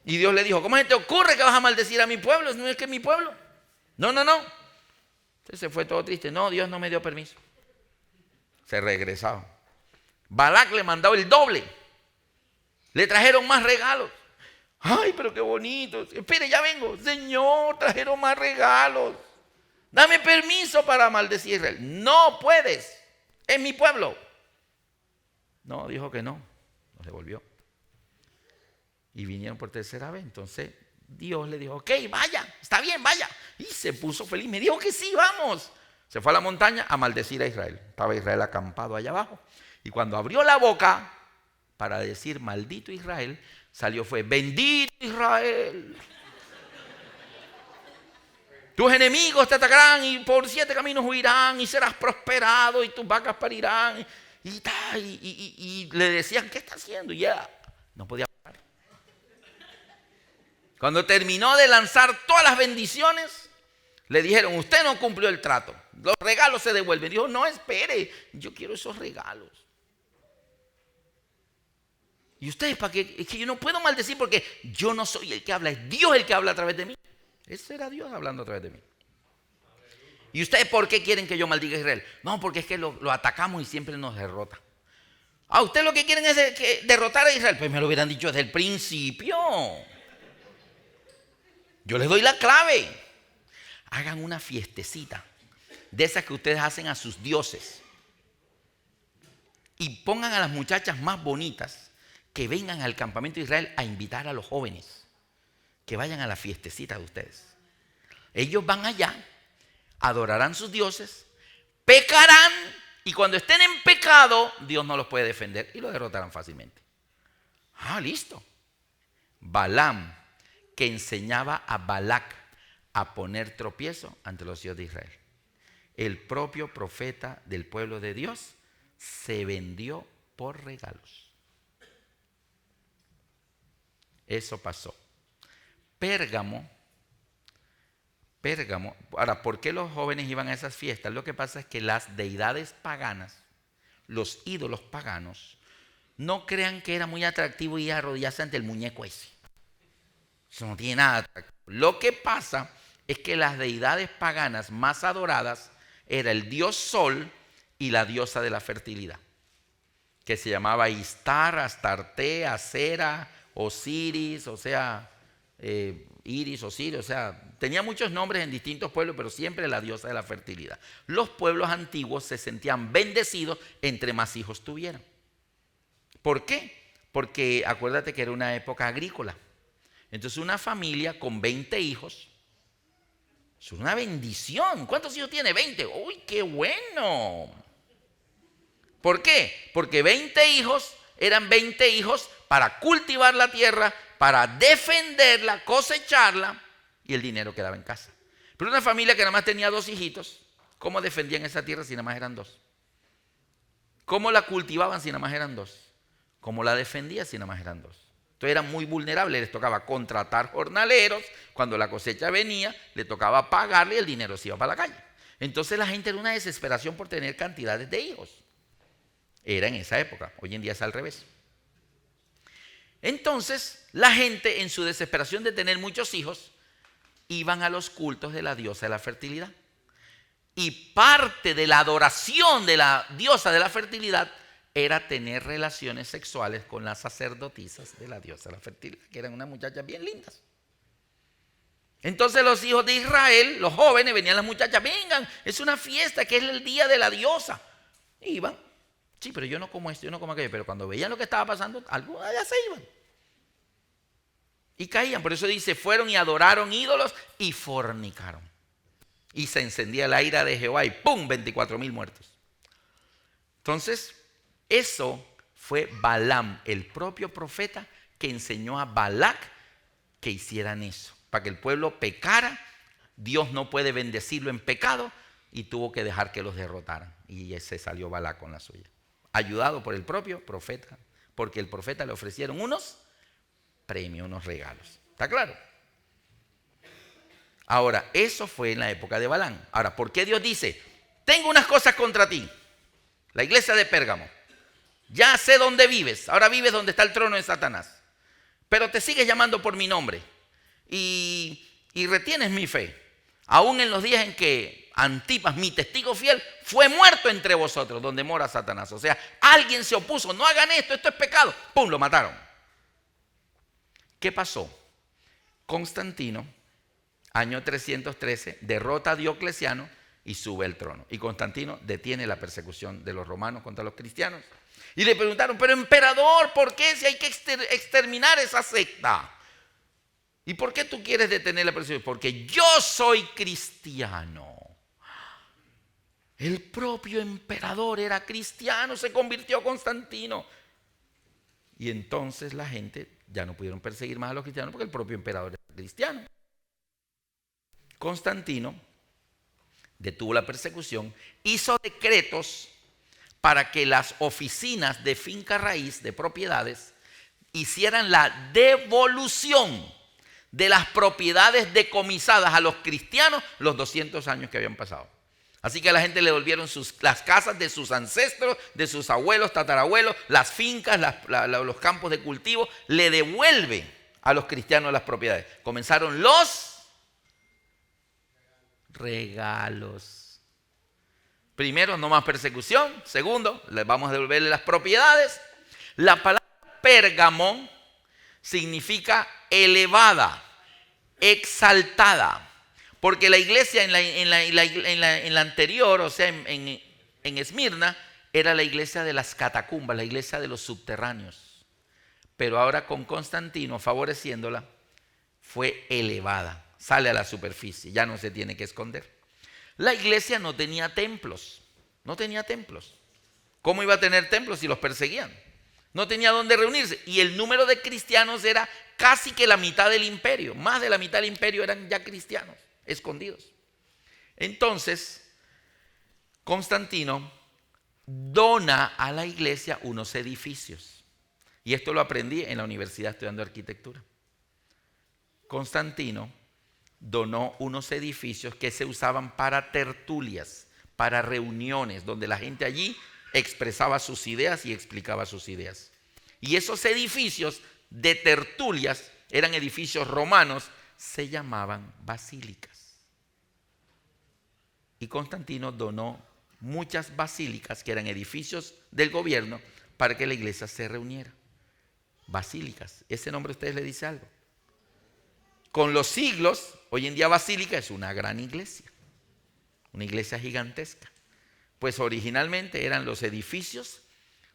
Y Dios le dijo, ¿cómo se te ocurre que vas a maldecir a mi pueblo? ¿No es que es mi pueblo? No. Entonces se fue todo triste. No, Dios no me dio permiso. Se regresaba. Balac le mandó el doble. Le trajeron más regalos. Ay, pero qué bonito. Espere, ya vengo. Señor, trajeron más regalos. Dame permiso para maldecir a Israel. No puedes. Es mi pueblo. No, dijo que no. Nos devolvió. Y vinieron por tercera vez. Entonces Dios le dijo, ok, vaya, está bien, vaya. Y se puso feliz. Me dijo que sí, vamos. Se fue a la montaña a maldecir a Israel. Estaba Israel acampado allá abajo. Y cuando abrió la boca para decir maldito Israel, salió fue bendito Israel. Tus enemigos te atacarán y por 7 caminos huirán y serás prosperado y tus vacas parirán. Y le decían, ¿qué está haciendo? Y ya no podía parar. Cuando terminó de lanzar todas las bendiciones, le dijeron, usted no cumplió el trato. Los regalos se devuelven. Dijo, no, espere, yo quiero esos regalos. Y ustedes, ¿para qué? Es que yo no puedo maldecir porque yo no soy el que habla, es Dios el que habla a través de mí. Ese era Dios hablando a través de mí. ¿Y ustedes por qué quieren que yo maldiga a Israel? No, porque es que lo atacamos y siempre nos derrota. Ah, ustedes lo que quieren es derrotar a Israel. Pues me lo hubieran dicho desde el principio. Yo les doy la clave. Hagan una fiestecita de esas que ustedes hacen a sus dioses. Y pongan a las muchachas más bonitas que vengan al campamento de Israel a invitar a los jóvenes. Que vayan a la fiestecita de ustedes. Ellos van allá, adorarán sus dioses, pecarán y cuando estén en pecado, Dios no los puede defender y los derrotarán fácilmente. Ah, listo. Balaam, que enseñaba a Balac a poner tropiezo ante los hijos de Israel. El propio profeta del pueblo de Dios se vendió por regalos. Eso pasó. Pérgamo, ahora, ¿por qué los jóvenes iban a esas fiestas? Lo que pasa es que las deidades paganas, los ídolos paganos, no crean que era muy atractivo ir a arrodillarse ante el muñeco ese. Eso no tiene nada atractivo. Lo que pasa es que las deidades paganas más adoradas era el dios Sol y la diosa de la fertilidad, que se llamaba Istar, Astarte, Acera, Osiris, o sea, Iris, Osiris, o sea, tenía muchos nombres en distintos pueblos, pero siempre la diosa de la fertilidad. Los pueblos antiguos se sentían bendecidos entre más hijos tuvieran. ¿Por qué? Porque acuérdate que era una época agrícola. Entonces una familia con 20 hijos es una bendición. ¿Cuántos hijos tiene? 20. ¡Uy, qué bueno! ¿Por qué? Porque 20 hijos eran 20 hijos para cultivar la tierra, para defenderla, cosecharla, y el dinero quedaba en casa. Pero una familia que nada más tenía 2 hijitos, ¿cómo defendían esa tierra si nada más eran 2? ¿Cómo la cultivaban si nada más eran 2? ¿Cómo la defendían si nada más eran 2? Entonces eran muy vulnerables, les tocaba contratar jornaleros, cuando la cosecha venía, le tocaba pagarle y el dinero se iba para la calle. Entonces la gente era una desesperación por tener cantidades de hijos. Era en esa época, hoy en día es al revés. Entonces, la gente en su desesperación de tener muchos hijos, iban a los cultos de la diosa de la fertilidad. Y parte de la adoración de la diosa de la fertilidad era tener relaciones sexuales con las sacerdotisas de la diosa de la fertilidad, que eran unas muchachas bien lindas. Entonces los hijos de Israel, los jóvenes, venían las muchachas, vengan, es una fiesta que es el día de la diosa. Y iban. Sí, pero yo no como esto, yo no como aquello. Pero cuando veían lo que estaba pasando, algunos allá se iban. Y caían. Por eso dice, fueron y adoraron ídolos y fornicaron. Y se encendía la ira de Jehová y ¡pum! 24,000 muertos. Entonces, eso fue Balaam, el propio profeta, que enseñó a Balac que hicieran eso. Para que el pueblo pecara, Dios no puede bendecirlo en pecado y tuvo que dejar que los derrotaran. Y se salió Balac con la suya. Ayudado por el propio profeta, porque el profeta le ofrecieron unos premios, unos regalos. ¿Está claro? Ahora, eso fue en la época de Balaam. Ahora, ¿por qué Dios dice, tengo unas cosas contra ti? La iglesia de Pérgamo, ya sé dónde vives, ahora vives donde está el trono de Satanás, pero te sigues llamando por mi nombre y retienes mi fe, aún en los días en que Antipas, mi testigo fiel, fue muerto entre vosotros, donde mora Satanás. O sea, alguien se opuso, no hagan esto, esto es pecado. ¡Pum! Lo mataron. ¿Qué pasó? Constantino, año 313, derrota a Diocleciano y sube al trono. Y Constantino detiene la persecución de los romanos contra los cristianos. Y le preguntaron, pero emperador, ¿por qué si hay que exterminar esa secta? ¿Y por qué tú quieres detener la persecución? Porque yo soy cristiano. El propio emperador era cristiano, se convirtió Constantino. Y entonces la gente ya no pudieron perseguir más a los cristianos porque el propio emperador era cristiano. Constantino detuvo la persecución, hizo decretos para que las oficinas de finca raíz, de propiedades, hicieran la devolución de las propiedades decomisadas a los cristianos los 200 años que habían pasado. Así que a la gente le devolvieron las casas de sus ancestros, de sus abuelos, tatarabuelos, las fincas, los campos de cultivo, le devuelve a los cristianos las propiedades. Comenzaron los regalos. Primero, no más persecución. Segundo, les vamos a devolverle las propiedades. La palabra Pérgamo significa elevada, exaltada. Porque la iglesia en la anterior, o sea, en Esmirna, era la iglesia de las catacumbas, la iglesia de los subterráneos. Pero ahora con Constantino favoreciéndola, fue elevada. Sale a la superficie, ya no se tiene que esconder. La iglesia no tenía templos, no tenía templos. ¿Cómo iba a tener templos si los perseguían? No tenía dónde reunirse. Y el número de cristianos era casi que la mitad del imperio. Más de la mitad del imperio eran ya cristianos, escondidos. Entonces, Constantino dona a la iglesia unos edificios. Y esto lo aprendí en la universidad estudiando arquitectura. Constantino donó unos edificios que se usaban para tertulias, para reuniones, donde la gente allí expresaba sus ideas y explicaba sus ideas. Y esos edificios de tertulias eran edificios romanos, se llamaban basílicas. Y Constantino donó muchas basílicas que eran edificios del gobierno para que la iglesia se reuniera. Basílicas, ese nombre a ustedes le dice algo. Con los siglos, hoy en día basílica es una gran iglesia, una iglesia gigantesca. Pues originalmente eran los edificios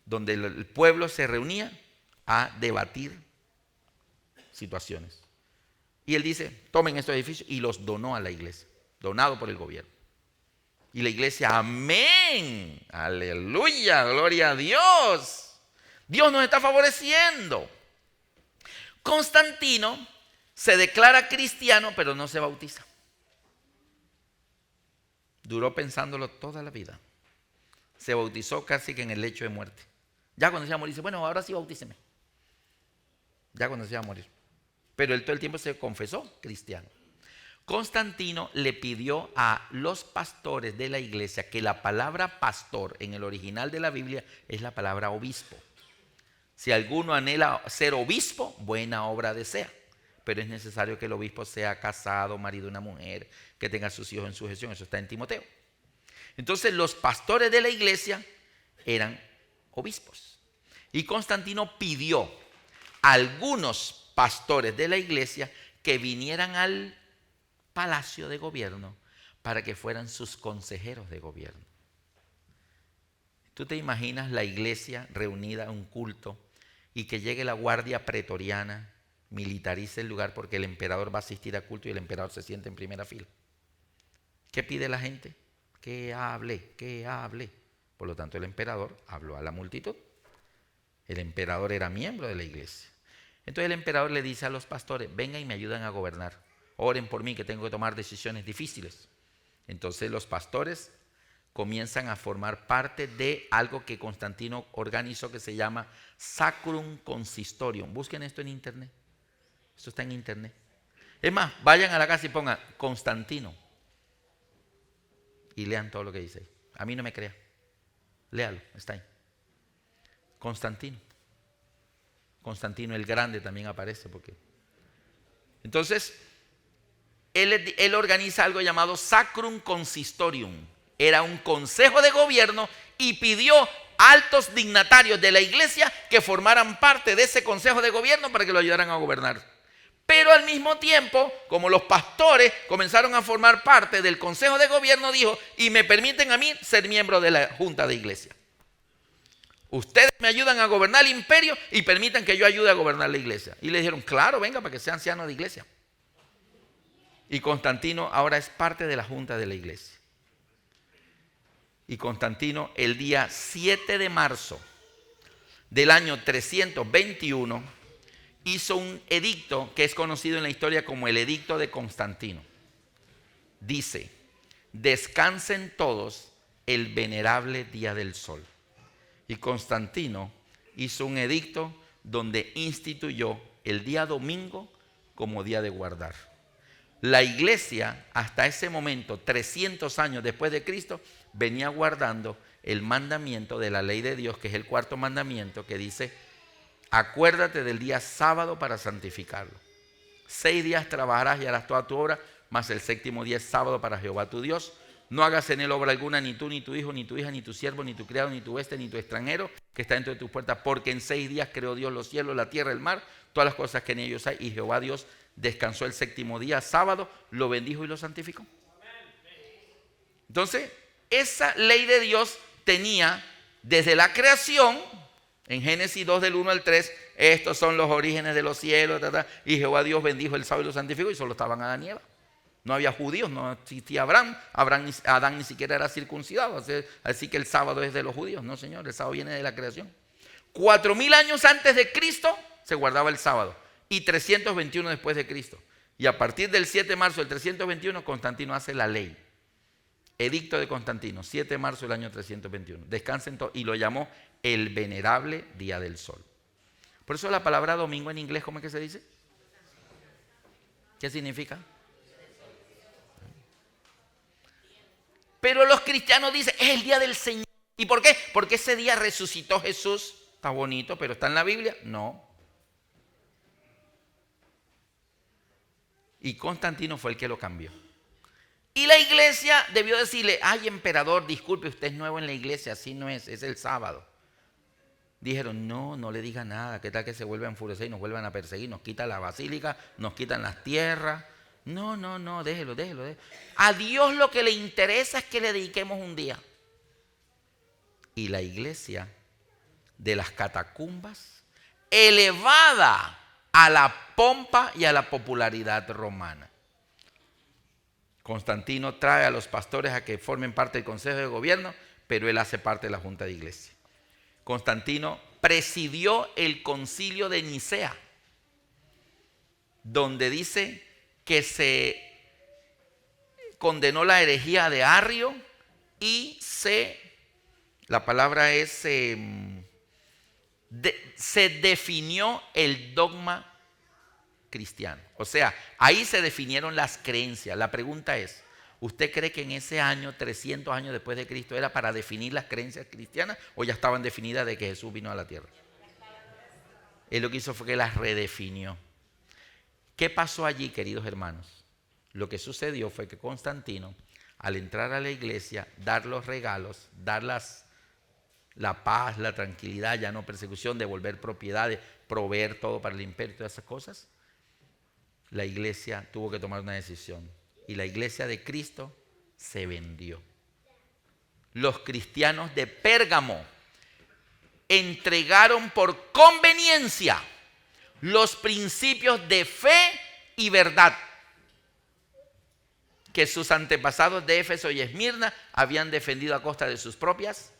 donde el pueblo se reunía a debatir situaciones. Y él dice, tomen estos edificios, y los donó a la iglesia, donado por el gobierno. Y la iglesia, amén, aleluya, gloria a Dios. Dios nos está favoreciendo. Constantino se declara cristiano, pero no se bautiza. Duró pensándolo toda la vida. Se bautizó casi que en el lecho de muerte. Ya cuando se iba a morir, dice, bueno, ahora sí bautíceme. Ya cuando se iba a morir. Pero él todo el tiempo se confesó cristiano. Constantino le pidió a los pastores de la iglesia que la palabra pastor en el original de la Biblia es la palabra obispo. Si alguno anhela ser obispo, buena obra desea. Pero es necesario que el obispo sea casado, marido de una mujer, que tenga a sus hijos en sujeción. Eso está en Timoteo. Entonces los pastores de la iglesia eran obispos. Y Constantino pidió a algunos pastores de la iglesia que vinieran al palacio de gobierno para que fueran sus consejeros de gobierno. ¿Tú te imaginas la iglesia reunida en un culto y que llegue la guardia pretoriana, militarice el lugar porque el emperador va a asistir al culto y el emperador se siente en primera fila? ¿Qué pide la gente? Que hable, que hable. Por lo tanto, el emperador habló a la multitud. El emperador era miembro de la iglesia. Entonces el emperador le dice a los pastores, vengan y me ayudan a gobernar. Oren por mí que tengo que tomar decisiones difíciles. Entonces los pastores comienzan a formar parte de algo que Constantino organizó que se llama Sacrum Consistorium. Busquen esto en internet. Esto está en internet. Es más, vayan a la casa y pongan Constantino y lean todo lo que dice ahí. A mí no me crea. Léalo, está ahí. Constantino. Constantino el Grande también aparece porque. Entonces, él organiza algo llamado Sacrum Consistorium. Era un consejo de gobierno y pidió altos dignatarios de la iglesia que formaran parte de ese consejo de gobierno para que lo ayudaran a gobernar. Pero al mismo tiempo, como los pastores comenzaron a formar parte del consejo de gobierno, dijo, y me permiten a mí ser miembro de la junta de iglesia. Ustedes me ayudan a gobernar el imperio y permitan que yo ayude a gobernar la iglesia. Y le dijeron, claro, venga para que sea anciano de iglesia. Y Constantino ahora es parte de la junta de la iglesia. Y Constantino el día 7 de marzo del año 321 hizo un edicto que es conocido en la historia como el edicto de Constantino. dice: descansen todos el venerable día del sol. Y Constantino hizo un edicto donde instituyó el día domingo como día de guardar. La iglesia hasta ese momento, 300 años después de Cristo, venía guardando el mandamiento de la ley de Dios, que es el cuarto mandamiento, que dice: acuérdate del día sábado para santificarlo. 6 días trabajarás y harás toda tu obra, mas el séptimo día es sábado para Jehová tu Dios. No hagas en él obra alguna, ni tú, ni tu hijo, ni tu hija, ni tu siervo, ni tu criado, ni tu huésped, ni tu extranjero que está dentro de tus puertas, porque en 6 días creó Dios los cielos, la tierra, el mar, todas las cosas que en ellos hay, y Jehová Dios descansó el séptimo día, sábado, lo bendijo y lo santificó. Entonces, esa ley de Dios tenía desde la creación, en Génesis 2 del 1 al 3, estos son los orígenes de los cielos, y Jehová Dios bendijo el sábado y lo santificó, y solo estaban Adán y Eva. No había judíos, no existía Adán ni siquiera era circuncidado, así que el sábado es de los judíos. No, señor, el sábado viene de la creación. 4000 años antes de Cristo se guardaba el sábado, y 321 después de Cristo. Y a partir del 7 de marzo del 321, Constantino hace la ley. Edicto de Constantino, 7 de marzo del año 321. Descansen todos, y lo llamó el venerable día del sol. Por eso la palabra domingo en inglés, ¿cómo es que se dice? ¿Qué significa? Pero los cristianos dicen, es el día del Señor. ¿Y por qué? Porque ese día resucitó Jesús. Está bonito, pero ¿está en la Biblia? No. Y Constantino fue el que lo cambió. Y la iglesia debió decirle: ay, emperador, disculpe, usted es nuevo en la iglesia, así no es el sábado. Dijeron: no le diga nada, ¿qué tal que se vuelva a enfurecer y nos vuelvan a perseguir? Nos quitan la basílica, nos quitan las tierras. No, déjelo. A Dios lo que le interesa es que le dediquemos un día. Y la iglesia de las catacumbas, elevada a la pompa y a la popularidad romana. Constantino trae a los pastores a que formen parte del consejo de gobierno, pero él hace parte de la junta de iglesia. Constantino presidió el concilio de Nicea, donde dice que se condenó la herejía de Arrio y la palabra es, se definió el dogma cristiano. O sea, ahí se definieron las creencias. La pregunta es, ¿usted cree que en ese año, 300 años después de Cristo, era para definir las creencias cristianas o ya estaban definidas de que Jesús vino a la tierra? Él lo que hizo fue que las redefinió. ¿Qué pasó allí, queridos hermanos? Lo que sucedió fue que Constantino, al entrar a la iglesia, dar los regalos, dar la paz, la tranquilidad, ya no persecución, devolver propiedades, proveer todo para el imperio y todas esas cosas, la iglesia tuvo que tomar una decisión. Y la iglesia de Cristo se vendió. Los cristianos de Pérgamo entregaron por conveniencia los principios de fe y verdad que sus antepasados de Éfeso y Esmirna habían defendido a costa de sus propias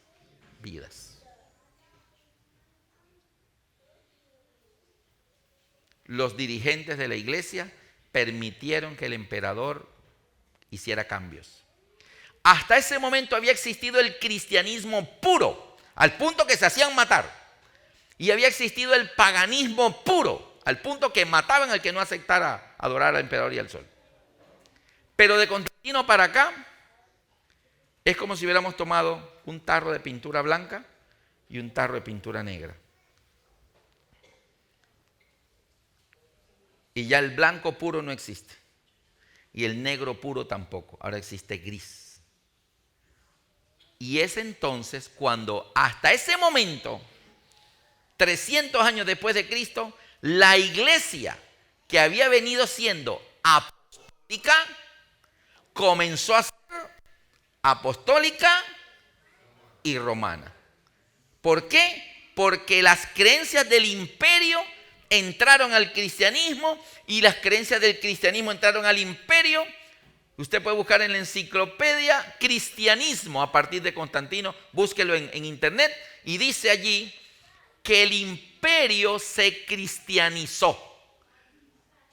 vidas. Los dirigentes de la iglesia permitieron que el emperador hiciera cambios. Hasta ese momento había existido el cristianismo puro, al punto que se hacían matar. Y había existido el paganismo puro, al punto que mataban al que no aceptara adorar al emperador y al sol. Pero de Constantino para acá, es como si hubiéramos tomado un tarro de pintura blanca y un tarro de pintura negra. Y ya el blanco puro no existe. Y el negro puro tampoco. Ahora existe gris. Y es entonces cuando, hasta ese momento, 300 años después de Cristo, la iglesia que había venido siendo apostólica comenzó a ser apostólica y romana. ¿Por qué? Porque las creencias del imperio entraron al cristianismo y las creencias del cristianismo entraron al imperio. Usted puede buscar en la enciclopedia cristianismo a partir de Constantino, búsquelo en internet, y dice allí que el imperio se cristianizó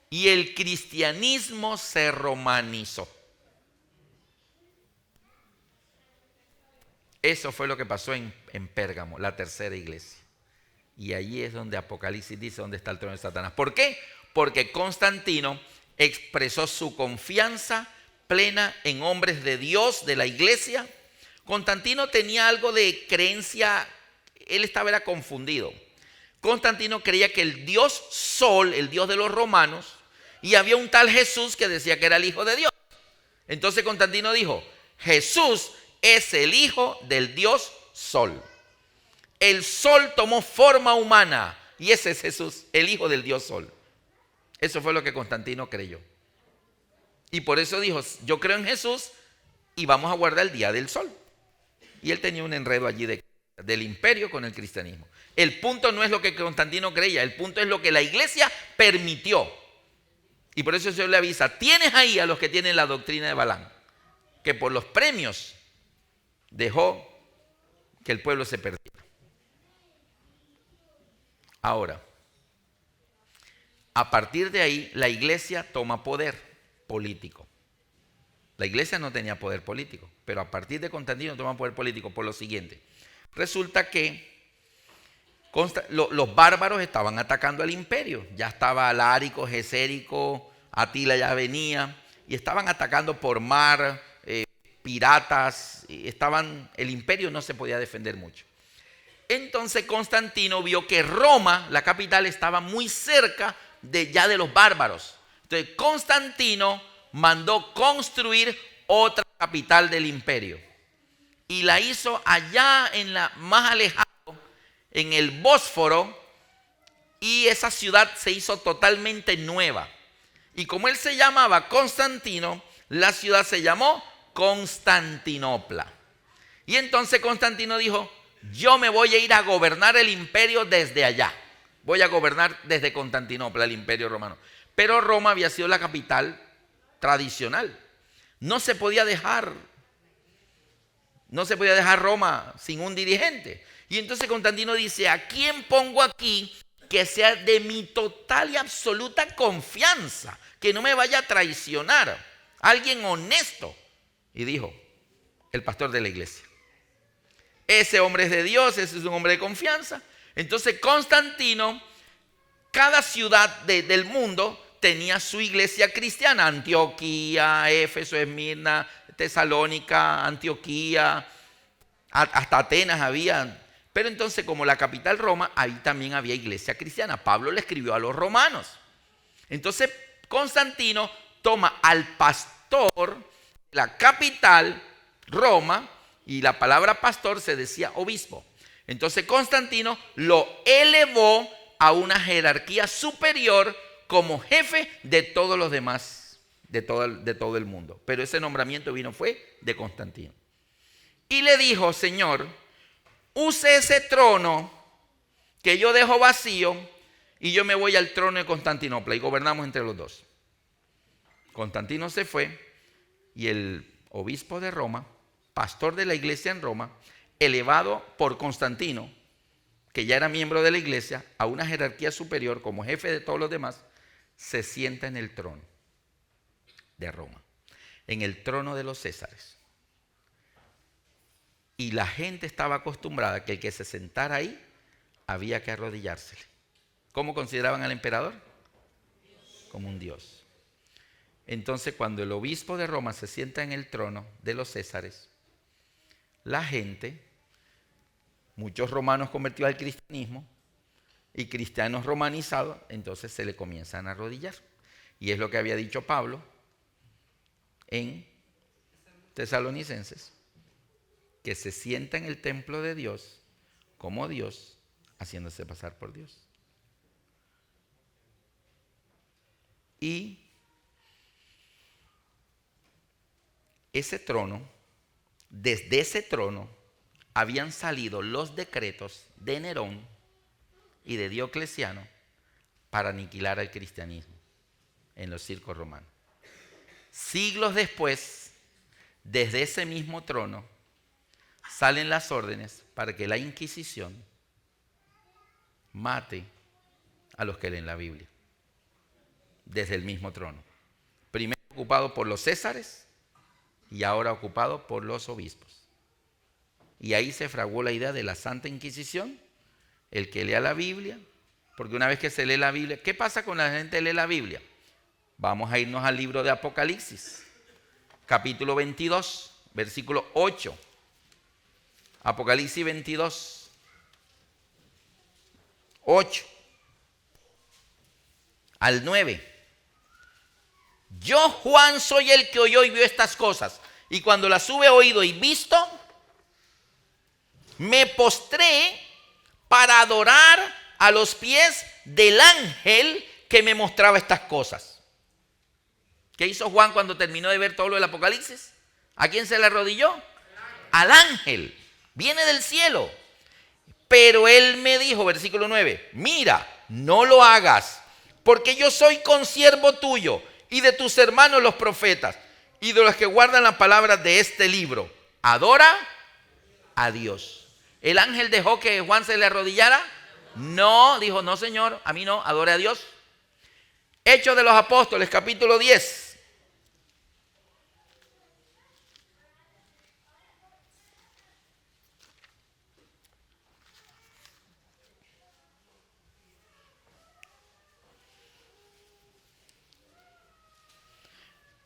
y el cristianismo se romanizó. Eso fue lo que pasó en Pérgamo, la tercera iglesia. Y allí es donde Apocalipsis dice dónde está el trono de Satanás. ¿Por qué? Porque Constantino expresó su confianza plena en hombres de Dios, de la iglesia. Constantino tenía algo de creencia, él era confundido. Constantino creía que el dios Sol, el dios de los romanos, y había un tal Jesús que decía que era el hijo de Dios. Entonces Constantino dijo, Jesús es el hijo del dios Sol. El Sol tomó forma humana y ese es Jesús, el hijo del dios Sol. Eso fue lo que Constantino creyó. Y por eso dijo, yo creo en Jesús y vamos a guardar el día del Sol. Y él tenía un enredo allí del imperio con el cristianismo. El punto no es lo que Constantino creía, el punto es lo que la iglesia permitió. Y por eso el Señor le avisa, tienes ahí a los que tienen la doctrina de Balaam, que por los premios dejó que el pueblo se perdiera. Ahora, a partir de ahí, la iglesia toma poder político. La iglesia no tenía poder político, pero a partir de Constantino toma poder político por lo siguiente. Resulta que los bárbaros estaban atacando al imperio. Ya estaba Alárico, Gesérico, Atila ya venía y estaban atacando por mar, piratas. El imperio no se podía defender mucho. Entonces Constantino vio que Roma, la capital, estaba muy cerca de los bárbaros. Entonces Constantino mandó construir otra capital del imperio y la hizo allá en la más alejado, en el Bósforo, y esa ciudad se hizo totalmente nueva. Y como él se llamaba Constantino, la ciudad se llamó Constantinopla. Y entonces Constantino dijo, yo me voy a ir a gobernar el imperio desde allá. Voy a gobernar desde Constantinopla, el imperio romano. Pero Roma había sido la capital tradicional. No se podía dejar Roma sin un dirigente. Y entonces Constantino dice, ¿a quién pongo aquí que sea de mi total y absoluta confianza? Que no me vaya a traicionar. Alguien honesto. Y dijo, el pastor de la iglesia. Ese hombre es de Dios, ese es un hombre de confianza. Entonces Constantino, cada ciudad del mundo tenía su iglesia cristiana. Antioquía, Éfeso, Esmirna, Tesalónica, Antioquía, hasta Atenas había. Pero entonces, como la capital Roma, ahí también había iglesia cristiana. Pablo le escribió a los romanos. Entonces Constantino toma al pastor de la capital Roma, y la palabra pastor se decía obispo. Entonces Constantino lo elevó a una jerarquía superior como jefe de todos los demás, de todo el mundo. Pero ese nombramiento fue de Constantino. Y le dijo, Señor, use ese trono que yo dejo vacío y yo me voy al trono de Constantinopla y gobernamos entre los dos. Constantino se fue y el obispo de Roma, pastor de la iglesia en Roma, elevado por Constantino, que ya era miembro de la iglesia, a una jerarquía superior como jefe de todos los demás, se sienta en el trono de Roma, en el trono de los Césares. Y la gente estaba acostumbrada que el que se sentara ahí había que arrodillársele. ¿Cómo consideraban al emperador? Como un dios. Entonces, cuando el obispo de Roma se sienta en el trono de los Césares, la gente, muchos romanos convertidos al cristianismo y cristianos romanizados, entonces se le comienzan a arrodillar. Y es lo que había dicho Pablo en Tesalonicenses, que se sienta en el templo de Dios como Dios, haciéndose pasar por Dios. Y ese trono, desde ese trono, habían salido los decretos de Nerón y de Diocleciano para aniquilar al cristianismo en los circos romanos. Siglos después, desde ese mismo trono, salen las órdenes para que la Inquisición mate a los que leen la Biblia. Desde el mismo trono. Primero ocupado por los Césares y ahora ocupado por los obispos. y ahí se fraguó la idea de la Santa Inquisición, el que lea la Biblia, porque una vez que se lee la Biblia, ¿qué pasa con la gente que lee la Biblia? Vamos a irnos al libro de Apocalipsis, capítulo 22, versículo 8. Apocalipsis 22, 8 al 9. Yo, Juan, soy el que oyó y vio estas cosas, y cuando las hube oído y visto, me postré para adorar a los pies del ángel que me mostraba estas cosas. ¿Qué hizo Juan cuando terminó de ver todo lo del Apocalipsis? ¿A quién se le arrodilló? Al ángel. Viene del cielo. Pero él me dijo, versículo 9, mira, no lo hagas, porque yo soy consiervo tuyo y de tus hermanos los profetas y de los que guardan las palabras de este libro. Adora a Dios. ¿El ángel dejó que Juan se le arrodillara? No, dijo, no señor, a mí no, adore a Dios. Hechos de los Apóstoles, capítulo 10.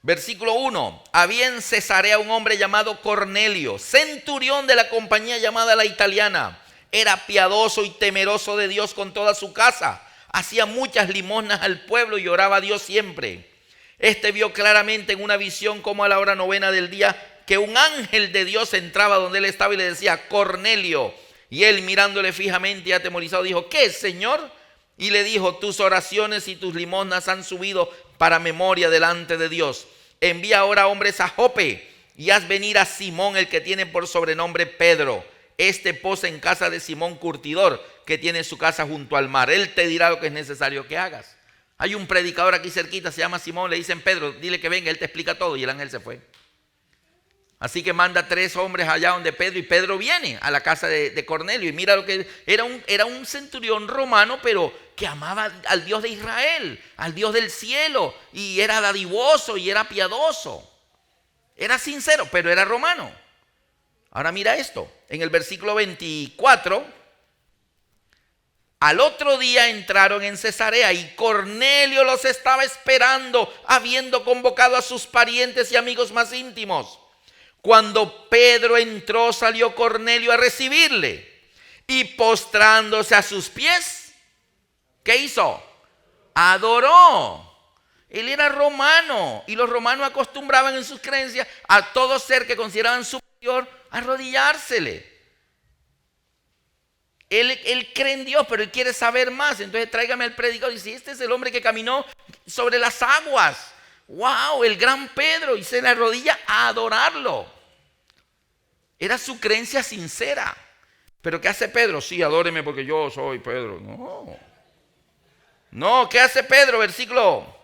Versículo 1. Había en Cesarea un hombre llamado Cornelio, centurión de la compañía llamada La Italiana. Era piadoso y temeroso de Dios con toda su casa. Hacía muchas limosnas al pueblo y oraba a Dios siempre. Este vio claramente en una visión como a la hora 9 del día que un ángel de Dios entraba donde él estaba y le decía, Cornelio. Y él mirándole fijamente y atemorizado dijo, ¿qué es, Señor? Y le dijo, tus oraciones y tus limosnas han subido para memoria delante de Dios. Envía ahora hombres a Jope y haz venir a Simón, el que tiene por sobrenombre Pedro. Este posa en casa de Simón Curtidor, que tiene su casa junto al mar. Él te dirá lo que es necesario que hagas. Hay un predicador aquí cerquita, se llama Simón, le dicen Pedro, dile que venga, él te explica todo. Y el ángel se fue. Así que manda 3 hombres allá donde Pedro, y Pedro viene a la casa de Cornelio. Y mira lo que era un centurión romano, pero que amaba al Dios de Israel, al Dios del cielo, y era dadivoso y era piadoso. Era sincero, pero era romano. Ahora mira esto, en el versículo 24, al otro día entraron en Cesarea y Cornelio los estaba esperando, habiendo convocado a sus parientes y amigos más íntimos. Cuando Pedro entró, salió Cornelio a recibirle y postrándose a sus pies, ¿qué hizo? Adoró. Él era romano y los romanos acostumbraban en sus creencias a todo ser que consideraban superior a arrodillársele. Él cree en Dios, pero él quiere saber más. Entonces tráigame al predicador y dice, este es el hombre que caminó sobre las aguas. ¡Wow! El gran Pedro, y se le arrodilla a adorarlo. Era su creencia sincera. ¿Pero qué hace Pedro? Sí, adóreme porque yo soy Pedro. No, ¿qué hace Pedro? Versículo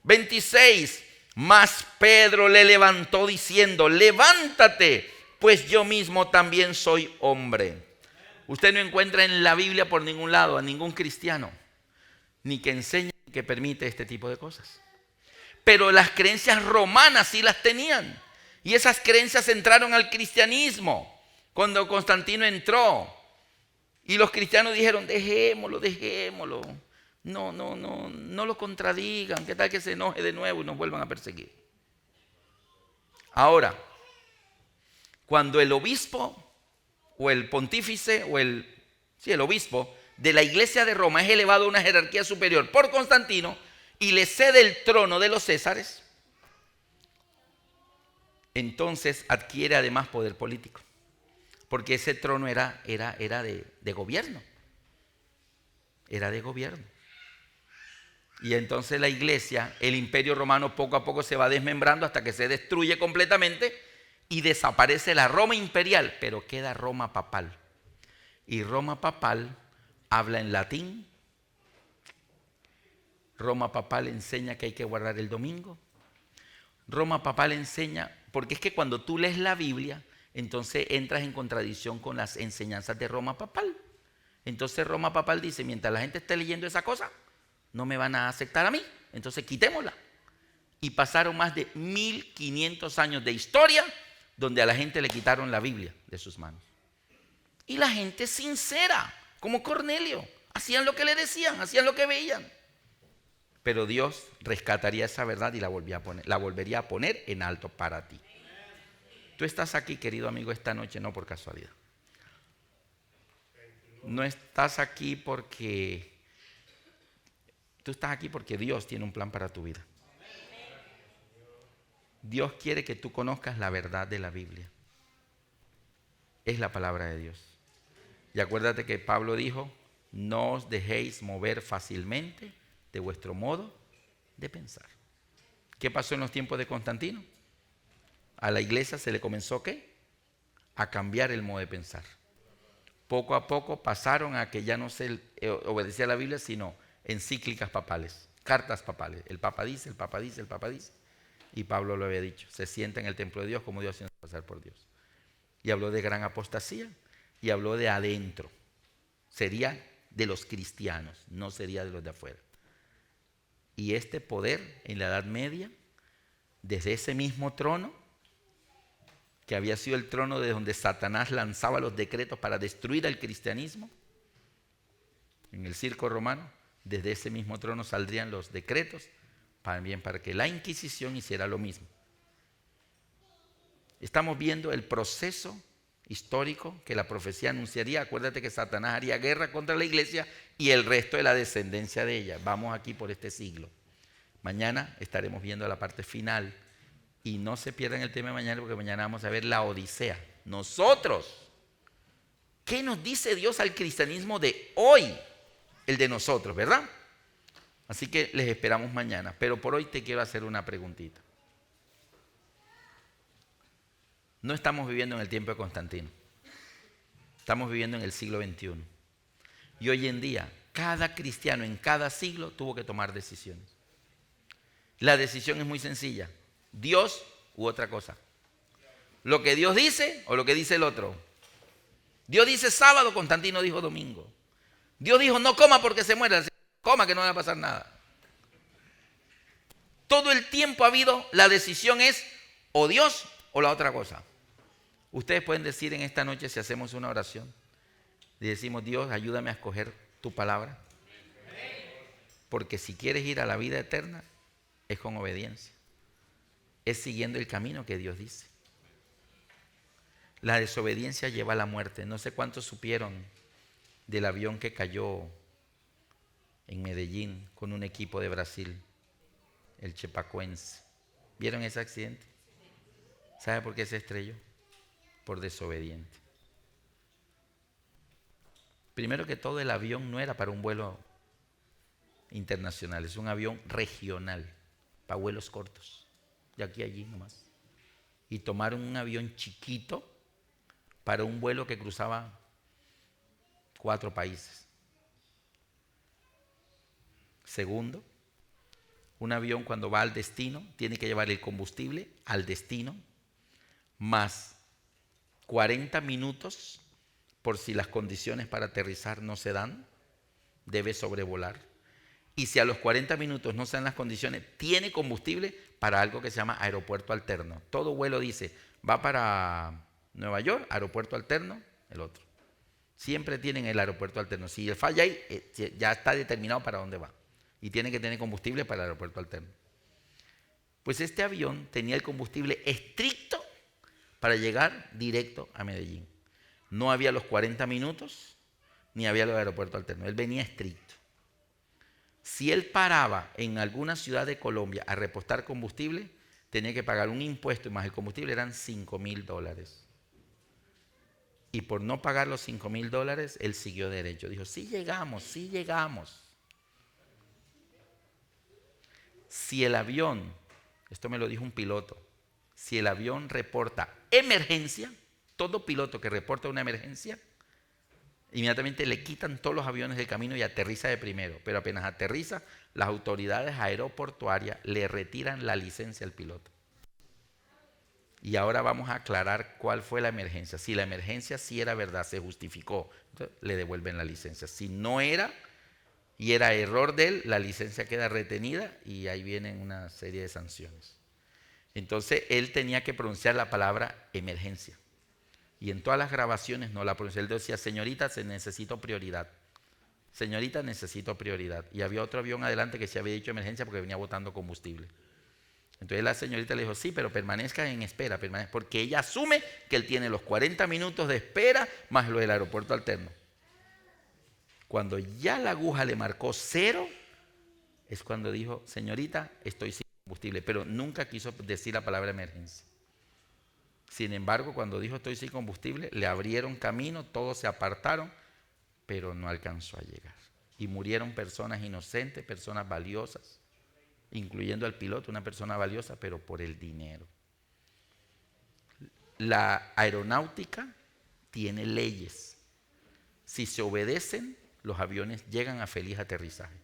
26. Mas Pedro le levantó diciendo, levántate, pues yo mismo también soy hombre. Usted no encuentra en la Biblia por ningún lado a ningún cristiano, ni que enseñe ni que permite este tipo de cosas. Pero las creencias romanas sí las tenían. Y esas creencias entraron al cristianismo cuando Constantino entró. Y los cristianos dijeron, dejémoslo. No lo contradigan. ¿Qué tal que se enoje de nuevo y nos vuelvan a perseguir? Ahora, cuando el obispo o el pontífice o el obispo de la iglesia de Roma es elevado a una jerarquía superior por Constantino y le cede el trono de los Césares, entonces adquiere además poder político, porque ese trono era de gobierno, era de gobierno. Y entonces la iglesia, el imperio romano poco a poco se va desmembrando hasta que se destruye completamente y desaparece la Roma imperial, pero queda Roma papal. Y Roma papal habla en latín. Roma papal enseña que hay que guardar el domingo. Roma papal enseña, porque es que cuando tú lees la Biblia, entonces entras en contradicción con las enseñanzas de Roma papal. Entonces Roma papal dice, mientras la gente esté leyendo esa cosa, no me van a aceptar a mí, entonces quitémosla. Y pasaron más de 1500 años de historia donde a la gente le quitaron la Biblia de sus manos. Y la gente sincera, como Cornelio, hacían lo que le decían, hacían lo que veían. Pero Dios rescataría esa verdad y la volvería a poner en alto para ti. Tú estás aquí, querido amigo, esta noche no por casualidad. No estás aquí porque... Tú estás aquí porque Dios tiene un plan para tu vida. Dios quiere que tú conozcas la verdad de la Biblia. Es la palabra de Dios. Y acuérdate que Pablo dijo, no os dejéis mover fácilmente de vuestro modo de pensar. ¿Qué pasó en los tiempos de Constantino? A la iglesia se le comenzó ¿qué? A cambiar el modo de pensar. Poco a poco pasaron a que ya no se obedecía a la Biblia, sino encíclicas papales, cartas papales. El Papa dice, el Papa dice, el Papa dice. Y Pablo lo había dicho, se sienta en el templo de Dios como Dios haciendo pasar por Dios. Y habló de gran apostasía y habló de adentro. Sería de los cristianos, no sería de los de afuera. Y este poder en la Edad Media, desde ese mismo trono, que había sido el trono de donde Satanás lanzaba los decretos para destruir al cristianismo, en el circo romano, desde ese mismo trono saldrían los decretos también para que la Inquisición hiciera lo mismo. Estamos viendo el proceso histórico que la profecía anunciaría. Acuérdate que Satanás haría guerra contra la iglesia y el resto de la descendencia de ella. Vamos aquí por este siglo. Mañana estaremos viendo la parte final. Y no se pierdan el tema de mañana, porque mañana vamos a ver la Odisea. Nosotros, ¿qué nos dice Dios al cristianismo de hoy? El de nosotros, ¿verdad? Así que les esperamos mañana. Pero por hoy te quiero hacer una preguntita. No estamos viviendo en el tiempo de Constantino. Estamos viviendo en el siglo XXI. Y hoy en día, cada cristiano en cada siglo tuvo que tomar decisiones. La decisión es muy sencilla. Dios u otra cosa. Lo que Dios dice o lo que dice el otro. Dios dice sábado, Constantino dijo domingo. Dios dijo no coma porque se muera. Coma que no va a pasar nada. Todo el tiempo ha habido, la decisión es o Dios o la otra cosa. Ustedes pueden decir en esta noche, si hacemos una oración y decimos, Dios, ayúdame a escoger tu palabra. Porque si quieres ir a la vida eterna, es con obediencia. Es siguiendo el camino que Dios dice. La desobediencia lleva a la muerte. No sé cuántos supieron del avión que cayó en Medellín con un equipo de Brasil, el Chapecoense. ¿Vieron ese accidente? ¿Sabe por qué se estrelló? Por desobediente. Primero que todo, el avión no era para un vuelo internacional, es un avión regional, para vuelos cortos, de aquí a allí nomás. Y tomaron un avión chiquito para un vuelo que cruzaba 4 países. Segundo, un avión cuando va al destino tiene que llevar el combustible al destino más 40 minutos por si las condiciones para aterrizar no se dan, debe sobrevolar. Y si a los 40 minutos no se dan las condiciones, tiene combustible para algo que se llama aeropuerto alterno. Todo vuelo dice, va para Nueva York, aeropuerto alterno, el otro. Siempre tienen el aeropuerto alterno. Si falla ahí, ya está determinado para dónde va. Y tiene que tener combustible para el aeropuerto alterno. Pues este avión tenía el combustible estricto para llegar directo a Medellín. No había los 40 minutos, ni había los aeropuertos alternos. Él venía estricto. Si él paraba en alguna ciudad de Colombia a repostar combustible, tenía que pagar un impuesto y más el combustible eran $5,000. Y por no pagar los $5,000, él siguió derecho. Dijo, sí llegamos, sí llegamos. Si el avión, esto me lo dijo un piloto, si el avión reporta emergencia, todo piloto que reporta una emergencia, inmediatamente le quitan todos los aviones del camino y aterriza de primero. Pero apenas aterriza, las autoridades aeroportuarias le retiran la licencia al piloto. Y ahora vamos a aclarar cuál fue la emergencia. Si la emergencia sí era verdad, se justificó, entonces le devuelven la licencia. Si no era y era error de él, la licencia queda retenida y ahí vienen una serie de sanciones. Entonces él tenía que pronunciar la palabra emergencia. Y en todas las grabaciones no la pronunciaba. Él decía, señorita, necesito prioridad. Señorita, necesito prioridad. Y había otro avión adelante que se había dicho emergencia porque venía botando combustible. Entonces la señorita le dijo, sí, pero permanezca en espera, porque ella asume que él tiene los 40 minutos de espera más lo del aeropuerto alterno. Cuando ya la aguja le marcó 0, es cuando dijo, señorita, estoy sin combustible, pero nunca quiso decir la palabra emergencia. Sin embargo, cuando dijo estoy sin combustible, le abrieron camino, todos se apartaron, pero no alcanzó a llegar. Y murieron personas inocentes, personas valiosas, incluyendo al piloto, una persona valiosa, pero por el dinero. La aeronáutica tiene leyes. Si se obedecen, los aviones llegan a feliz aterrizaje.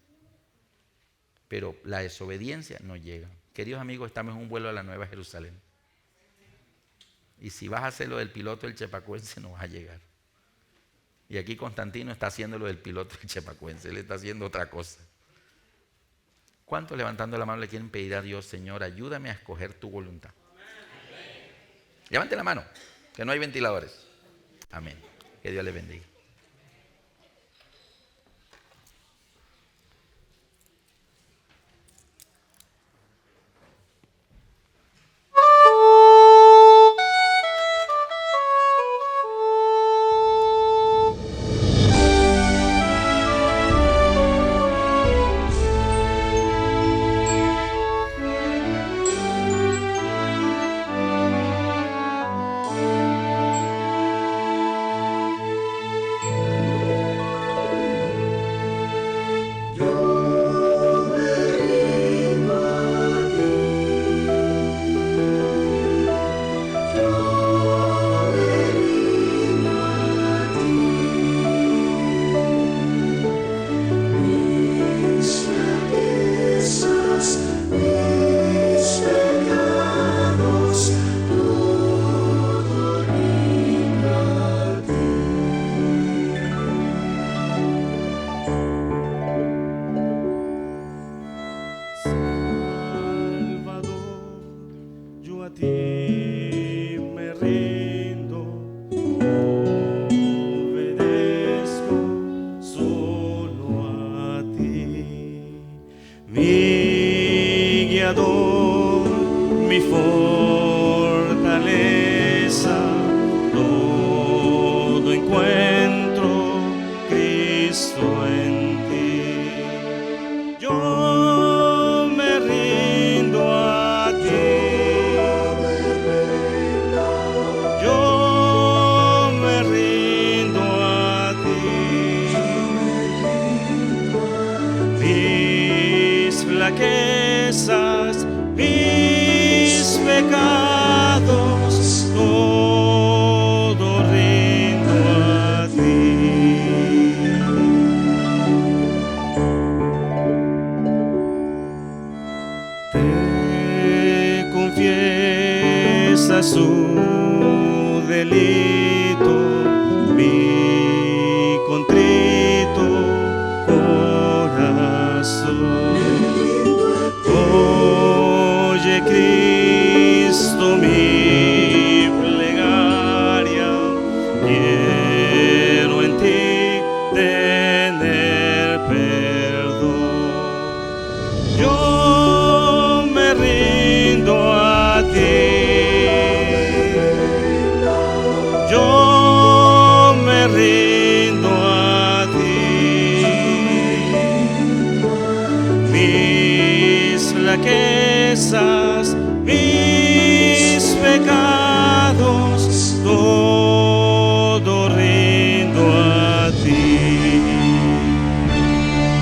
Pero la desobediencia no llega. Queridos amigos, estamos en un vuelo a la Nueva Jerusalén. Y si vas a hacer lo del piloto del chepacuense, no vas a llegar. Y aquí Constantino está haciendo lo del piloto del chepacuense. Él está haciendo otra cosa. ¿Cuántos levantando la mano le quieren pedir a Dios, Señor, ayúdame a escoger tu voluntad? Amén. Levante la mano, que no hay ventiladores. Amén. Que Dios les bendiga.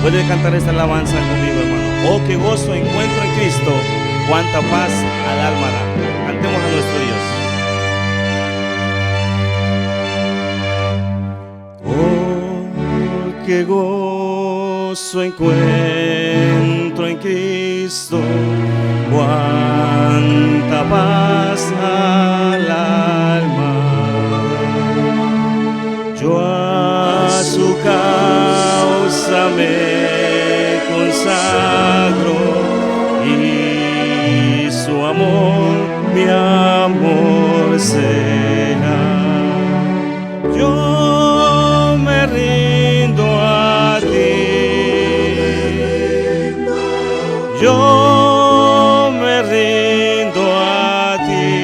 Puede cantar esta alabanza conmigo, hermano. Oh, qué gozo encuentro en Cristo, cuánta paz al alma da. Cantemos a nuestro Dios. Oh, qué gozo encuentro en Cristo, cuánta paz al alma. Yo a su causa me consagro y su amor mi amor será. Yo me rindo a ti. Yo me rindo a ti.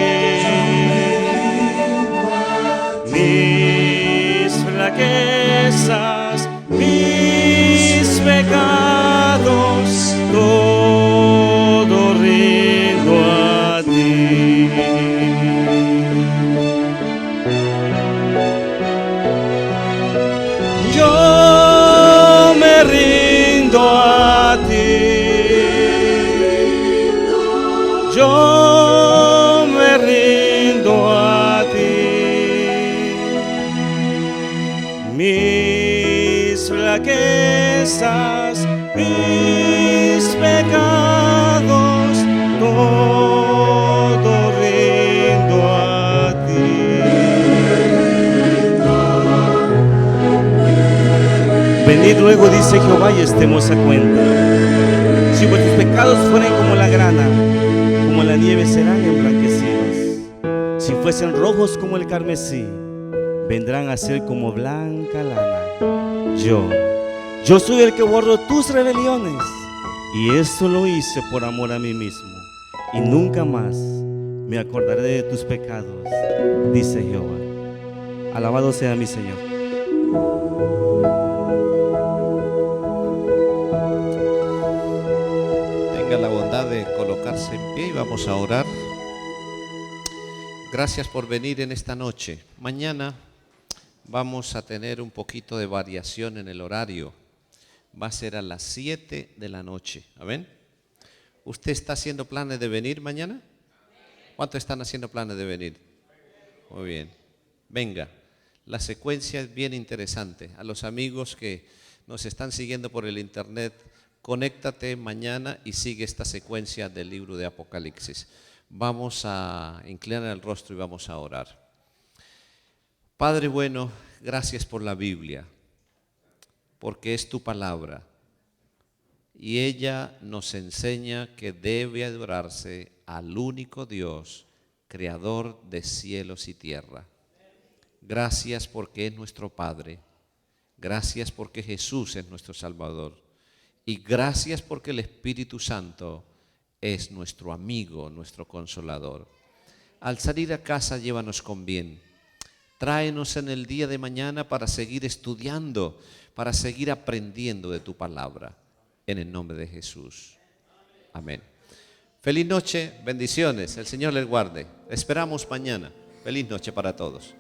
Mis flaquezas, mis pecados, todo rindo a ti. Yo me rindo a ti. Yo me rindo a ti. Mis flaquezas, mis pecados, todo rindo a ti. Venid luego, dice Jehová, y estemos a cuenta. Si vuestros pecados fueren como la grana, como la nieve serán emblanquecidos. Si fuesen rojos como el carmesí, vendrán a ser como blanca lana. Yo soy el que borro tus rebeliones, y esto lo hice por amor a mí mismo, y nunca más me acordaré de tus pecados, dice Jehová. Alabado sea mi Señor. Tenga la bondad de colocarse en pie y vamos a orar. Gracias por venir en esta noche. Mañana vamos a tener un poquito de variación en el horario. Va a ser a las 7 de la noche. ¿Amén? ¿Usted está haciendo planes de venir mañana? ¿Cuántos están haciendo planes de venir? Muy bien. Venga, la secuencia es bien interesante. A los amigos que nos están siguiendo por el internet, conéctate mañana y sigue esta secuencia del libro de Apocalipsis. Vamos a inclinar el rostro y vamos a orar. Padre bueno, gracias por la Biblia, porque es tu palabra y ella nos enseña que debe adorarse al único Dios, creador de cielos y tierra. Gracias porque es nuestro Padre, gracias porque Jesús es nuestro Salvador y gracias porque el Espíritu Santo es nuestro amigo, nuestro consolador. Al salir a casa, llévanos con bien. Tráenos en el día de mañana para seguir estudiando, para seguir aprendiendo de tu palabra. En el nombre de Jesús. Amén. Feliz noche, bendiciones. El Señor les guarde. Esperamos mañana. Feliz noche para todos.